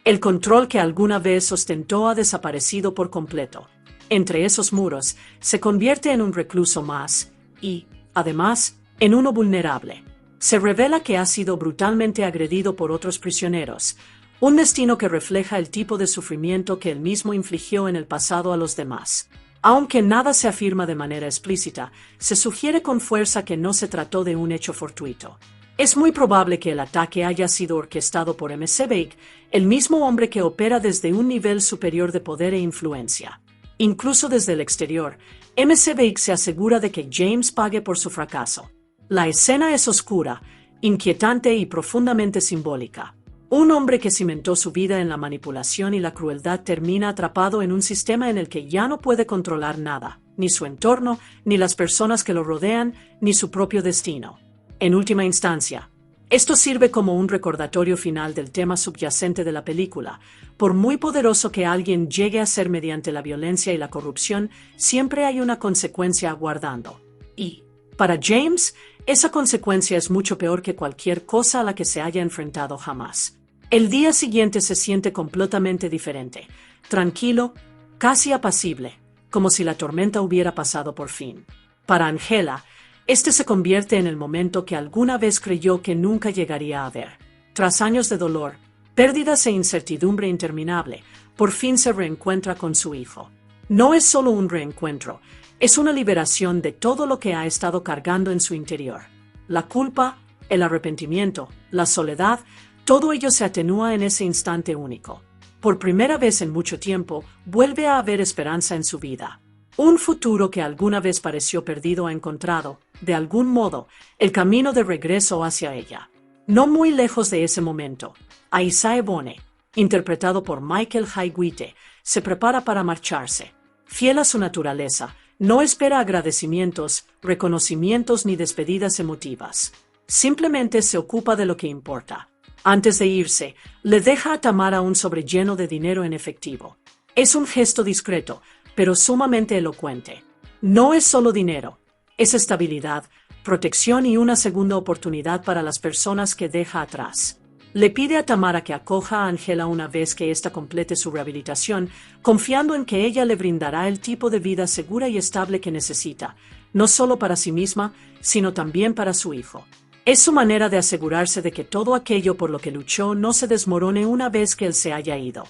El control que alguna vez ostentó ha desaparecido por completo. Entre esos muros, se convierte en un recluso más y, además, en uno vulnerable. Se revela que ha sido brutalmente agredido por otros prisioneros, un destino que refleja el tipo de sufrimiento que él mismo infligió en el pasado a los demás. Aunque nada se afirma de manera explícita, se sugiere con fuerza que no se trató de un hecho fortuito. Es muy probable que el ataque haya sido orquestado por MC Bake, el mismo hombre que opera desde un nivel superior de poder e influencia. Incluso desde el exterior, MC Bake se asegura de que James pague por su fracaso. La escena es oscura, inquietante y profundamente simbólica. Un hombre que cimentó su vida en la manipulación y la crueldad termina atrapado en un sistema en el que ya no puede controlar nada, ni su entorno, ni las personas que lo rodean, ni su propio destino. En última instancia, esto sirve como un recordatorio final del tema subyacente de la película. Por muy poderoso que alguien llegue a ser mediante la violencia y la corrupción, siempre hay una consecuencia aguardando. Y, para James, esa consecuencia es mucho peor que cualquier cosa a la que se haya enfrentado jamás. El día siguiente se siente completamente diferente, tranquilo, casi apacible, como si la tormenta hubiera pasado por fin. Para Angela, este se convierte en el momento que alguna vez creyó que nunca llegaría a ver. Tras años de dolor, pérdidas e incertidumbre interminable, por fin se reencuentra con su hijo. No es solo un reencuentro, es una liberación de todo lo que ha estado cargando en su interior. La culpa, el arrepentimiento, la soledad, todo ello se atenúa en ese instante único. Por primera vez en mucho tiempo, vuelve a haber esperanza en su vida. Un futuro que alguna vez pareció perdido ha encontrado, de algún modo, el camino de regreso hacia ella. No muy lejos de ese momento, Isaiah Bone, interpretado por Michael Highwite, se prepara para marcharse. Fiel a su naturaleza, no espera agradecimientos, reconocimientos ni despedidas emotivas. Simplemente se ocupa de lo que importa. Antes de irse, le deja a Tamara un sobre lleno de dinero en efectivo. Es un gesto discreto, pero sumamente elocuente. No es solo dinero, es estabilidad, protección y una segunda oportunidad para las personas que deja atrás. Le pide a Tamara que acoja a Angela una vez que ésta complete su rehabilitación, confiando en que ella le brindará el tipo de vida segura y estable que necesita, no solo para sí misma, sino también para su hijo. Es su manera de asegurarse de que todo aquello por lo que luchó no se desmorone una vez que él se haya ido.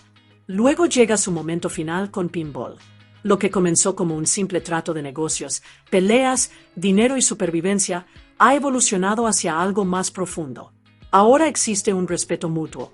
Luego llega su momento final con Pinball. Lo que comenzó como un simple trato de negocios, peleas, dinero y supervivencia, ha evolucionado hacia algo más profundo. Ahora existe un respeto mutuo,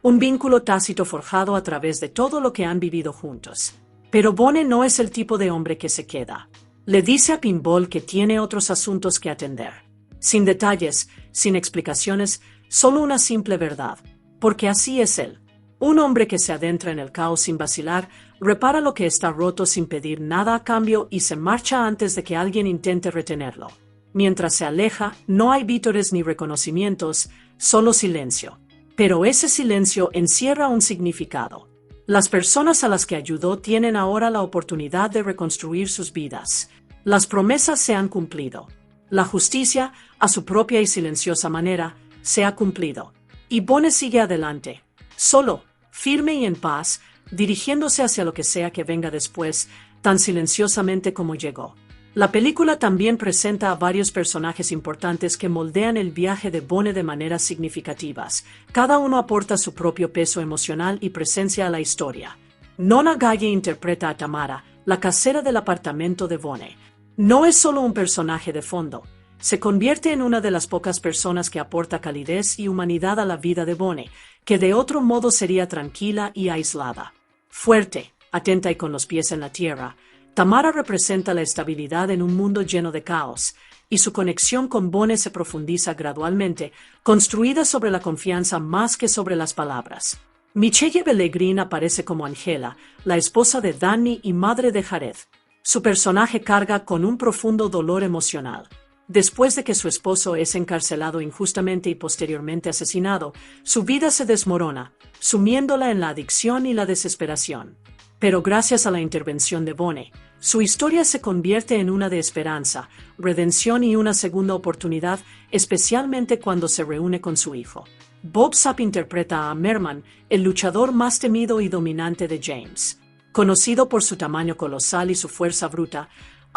un vínculo tácito forjado a través de todo lo que han vivido juntos. Pero Bone no es el tipo de hombre que se queda. Le dice a Pinball que tiene otros asuntos que atender. Sin detalles, sin explicaciones, solo una simple verdad. Porque así es él. Un hombre que se adentra en el caos sin vacilar, repara lo que está roto sin pedir nada a cambio y se marcha antes de que alguien intente retenerlo. Mientras se aleja, no hay vítores ni reconocimientos, solo silencio. Pero ese silencio encierra un significado. Las personas a las que ayudó tienen ahora la oportunidad de reconstruir sus vidas. Las promesas se han cumplido. La justicia, a su propia y silenciosa manera, se ha cumplido. Y Bone sigue adelante, solo, firme y en paz, dirigiéndose hacia lo que sea que venga después, tan silenciosamente como llegó. La película también presenta a varios personajes importantes que moldean el viaje de Bone de maneras significativas. Cada uno aporta su propio peso emocional y presencia a la historia. Nona Galle interpreta a Tamara, la casera del apartamento de Bone. No es solo un personaje de fondo. Se convierte en una de las pocas personas que aporta calidez y humanidad a la vida de Bone, que de otro modo sería tranquila y aislada. Fuerte, atenta y con los pies en la tierra, Tamara representa la estabilidad en un mundo lleno de caos, y su conexión con Bone se profundiza gradualmente, construida sobre la confianza más que sobre las palabras. Michelle Pellegrin aparece como Angela, la esposa de Danny y madre de Jared. Su personaje carga con un profundo dolor emocional. Después de que su esposo es encarcelado injustamente y posteriormente asesinado, su vida se desmorona, sumiéndola en la adicción y la desesperación. Pero gracias a la intervención de Bonnie, su historia se convierte en una de esperanza, redención y una segunda oportunidad, especialmente cuando se reúne con su hijo. Bob Sapp interpreta a Merman, el luchador más temido y dominante de James. Conocido por su tamaño colosal y su fuerza bruta,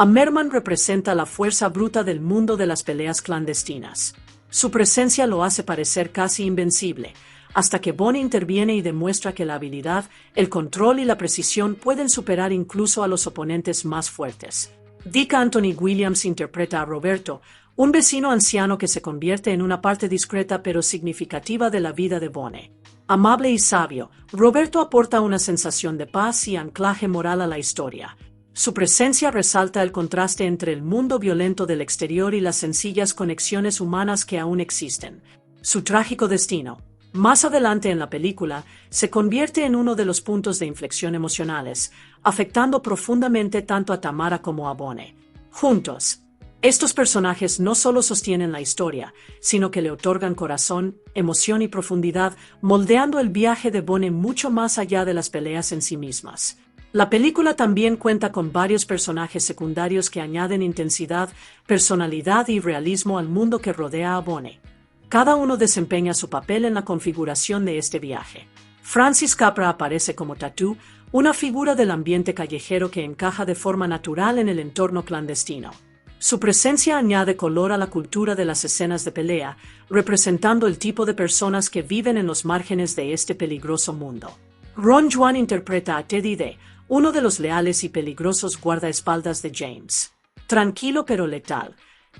Merman representa la fuerza bruta del mundo de las peleas clandestinas. Su presencia lo hace parecer casi invencible, hasta que Bonnie interviene y demuestra que la habilidad, el control y la precisión pueden superar incluso a los oponentes más fuertes. Dick Anthony Williams interpreta a Roberto, un vecino anciano que se convierte en una parte discreta pero significativa de la vida de Bonnie. Amable y sabio, Roberto aporta una sensación de paz y anclaje moral a la historia. Su presencia resalta el contraste entre el mundo violento del exterior y las sencillas conexiones humanas que aún existen. Su trágico destino, más adelante en la película, se convierte en uno de los puntos de inflexión emocionales, afectando profundamente tanto a Tamara como a Bonnie. Juntos, estos personajes no solo sostienen la historia, sino que le otorgan corazón, emoción y profundidad, moldeando el viaje de Bonnie mucho más allá de las peleas en sí mismas. La película también cuenta con varios personajes secundarios que añaden intensidad, personalidad y realismo al mundo que rodea a Bonnie. Cada uno desempeña su papel en la configuración de este viaje. Francis Capra aparece como Tattoo, una figura del ambiente callejero que encaja de forma natural en el entorno clandestino. Su presencia añade color a la cultura de las escenas de pelea, representando el tipo de personas que viven en los márgenes de este peligroso mundo. Ron Juan interpreta a Teddy D, uno de los leales y peligrosos guardaespaldas de James. Tranquilo pero letal,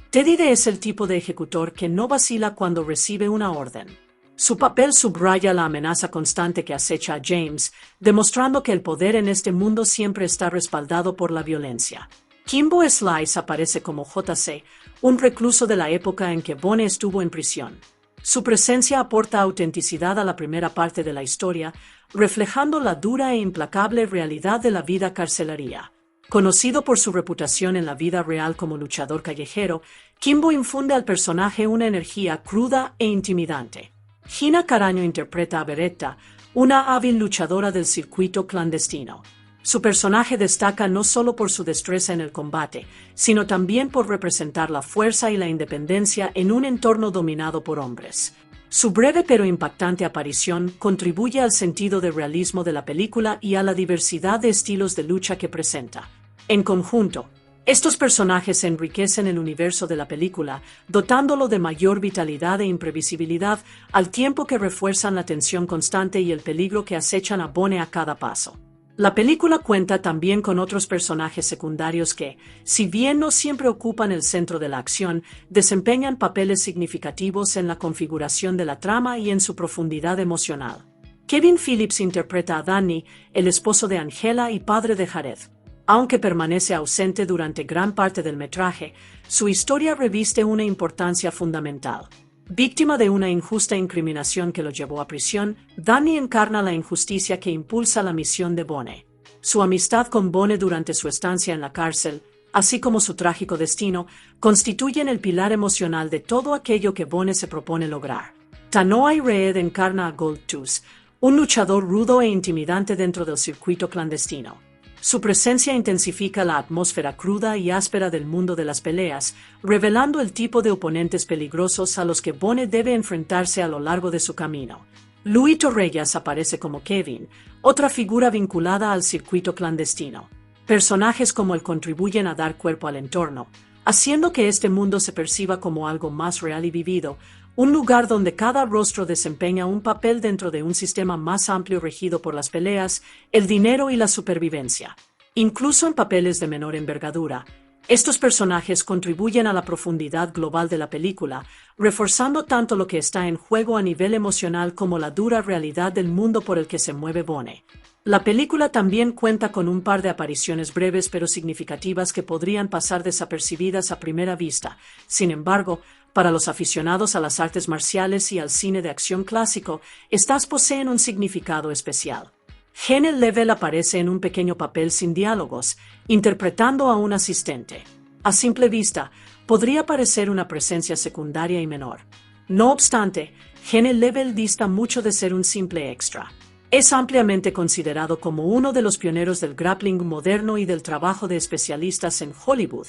Teddy D es el tipo de ejecutor que no vacila cuando recibe una orden. Su papel subraya la amenaza constante que acecha a James, demostrando que el poder en este mundo siempre está respaldado por la violencia. Kimbo Slice aparece como JC, un recluso de la época en que Bonnie estuvo en prisión. Su presencia aporta autenticidad a la primera parte de la historia, reflejando la dura e implacable realidad de la vida carcelaria. Conocido por su reputación en la vida real como luchador callejero, Kimbo infunde al personaje una energía cruda e intimidante. Gina Carano interpreta a Beretta, una hábil luchadora del circuito clandestino. Su personaje destaca no solo por su destreza en el combate, sino también por representar la fuerza y la independencia en un entorno dominado por hombres. Su breve pero impactante aparición contribuye al sentido de realismo de la película y a la diversidad de estilos de lucha que presenta. En conjunto, estos personajes enriquecen el universo de la película, dotándolo de mayor vitalidad e imprevisibilidad, al tiempo que refuerzan la tensión constante y el peligro que acechan a Bonnie a cada paso. La película cuenta también con otros personajes secundarios que, si bien no siempre ocupan el centro de la acción, desempeñan papeles significativos en la configuración de la trama y en su profundidad emocional. Kevin Phillips interpreta a Danny, el esposo de Angela y padre de Jared. Aunque permanece ausente durante gran parte del metraje, su historia reviste una importancia fundamental. Víctima de una injusta incriminación que lo llevó a prisión, Danny encarna la injusticia que impulsa la misión de Bonnie. Su amistad con Bonnie durante su estancia en la cárcel, así como su trágico destino, constituyen el pilar emocional de todo aquello que Bonnie se propone lograr. Tanoa Reed encarna a Goldtooth, un luchador rudo e intimidante dentro del circuito clandestino. Su presencia intensifica la atmósfera cruda y áspera del mundo de las peleas, revelando el tipo de oponentes peligrosos a los que Bonnie debe enfrentarse a lo largo de su camino. Louis Torrellas aparece como Kevin, otra figura vinculada al circuito clandestino. Personajes como él contribuyen a dar cuerpo al entorno, haciendo que este mundo se perciba como algo más real y vivido, un lugar donde cada rostro desempeña un papel dentro de un sistema más amplio regido por las peleas, el dinero y la supervivencia. Incluso en papeles de menor envergadura, estos personajes contribuyen a la profundidad global de la película, reforzando tanto lo que está en juego a nivel emocional como la dura realidad del mundo por el que se mueve Bonnie. La película también cuenta con un par de apariciones breves pero significativas que podrían pasar desapercibidas a primera vista. Sin embargo, para los aficionados a las artes marciales y al cine de acción clásico, estas poseen un significado especial. Gene Level aparece en un pequeño papel sin diálogos, interpretando a un asistente. A simple vista, podría parecer una presencia secundaria y menor. No obstante, Gene Level dista mucho de ser un simple extra. Es ampliamente considerado como uno de los pioneros del grappling moderno y del trabajo de especialistas en Hollywood,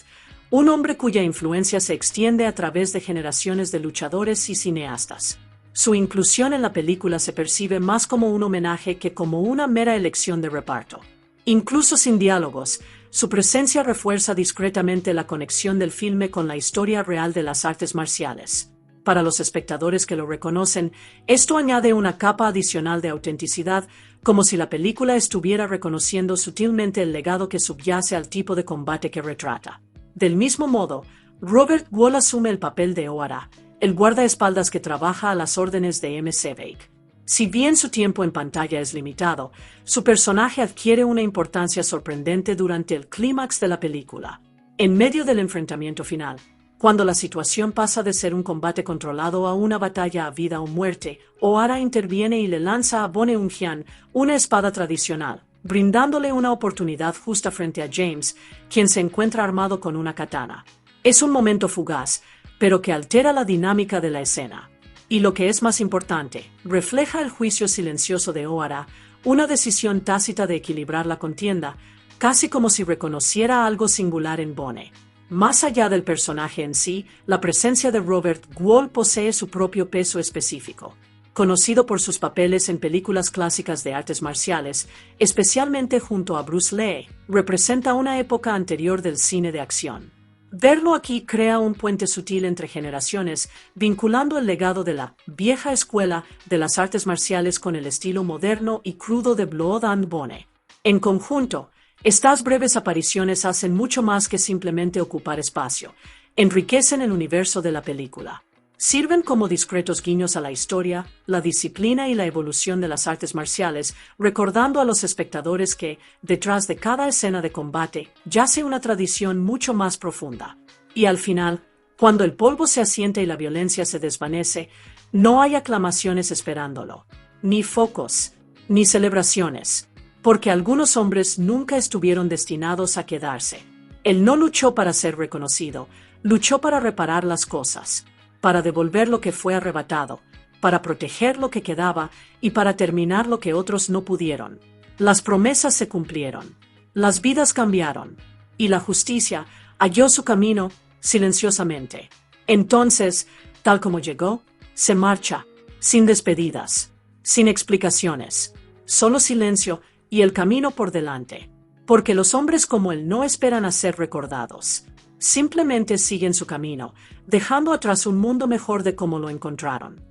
un hombre cuya influencia se extiende a través de generaciones de luchadores y cineastas. Su inclusión en la película se percibe más como un homenaje que como una mera elección de reparto. Incluso sin diálogos, su presencia refuerza discretamente la conexión del filme con la historia real de las artes marciales. Para los espectadores que lo reconocen, esto añade una capa adicional de autenticidad, como si la película estuviera reconociendo sutilmente el legado que subyace al tipo de combate que retrata. Del mismo modo, Robert Wuhl asume el papel de Ohara, el guardaespaldas que trabaja a las órdenes de M. Sevig. Si bien su tiempo en pantalla es limitado, su personaje adquiere una importancia sorprendente durante el clímax de la película. En medio del enfrentamiento final, cuando la situación pasa de ser un combate controlado a una batalla a vida o muerte, Ohara interviene y le lanza a Bone Unhyang una espada tradicional, brindándole una oportunidad justa frente a James, quien se encuentra armado con una katana. Es un momento fugaz, pero que altera la dinámica de la escena. Y lo que es más importante, refleja el juicio silencioso de Ohara, una decisión tácita de equilibrar la contienda, casi como si reconociera algo singular en Bone. Más allá del personaje en sí, la presencia de Robert Wuhl posee su propio peso específico. Conocido por sus papeles en películas clásicas de artes marciales, especialmente junto a Bruce Lee, representa una época anterior del cine de acción. Verlo aquí crea un puente sutil entre generaciones, vinculando el legado de la vieja escuela de las artes marciales con el estilo moderno y crudo de Blood and Bone. En conjunto, estas breves apariciones hacen mucho más que simplemente ocupar espacio, enriquecen el universo de la película. Sirven como discretos guiños a la historia, la disciplina y la evolución de las artes marciales, recordando a los espectadores que, detrás de cada escena de combate, yace una tradición mucho más profunda. Y al final, cuando el polvo se asienta y la violencia se desvanece, no hay aclamaciones esperándolo, ni focos, ni celebraciones, porque algunos hombres nunca estuvieron destinados a quedarse. Él no luchó para ser reconocido, luchó para reparar las cosas, para devolver lo que fue arrebatado, para proteger lo que quedaba y para terminar lo que otros no pudieron. Las promesas se cumplieron, las vidas cambiaron, y la justicia halló su camino silenciosamente. Entonces, tal como llegó, se marcha, sin despedidas, sin explicaciones, solo silencio y el camino por delante. Porque los hombres como él no esperan a ser recordados. Simplemente siguen su camino, dejando atrás un mundo mejor de cómo lo encontraron.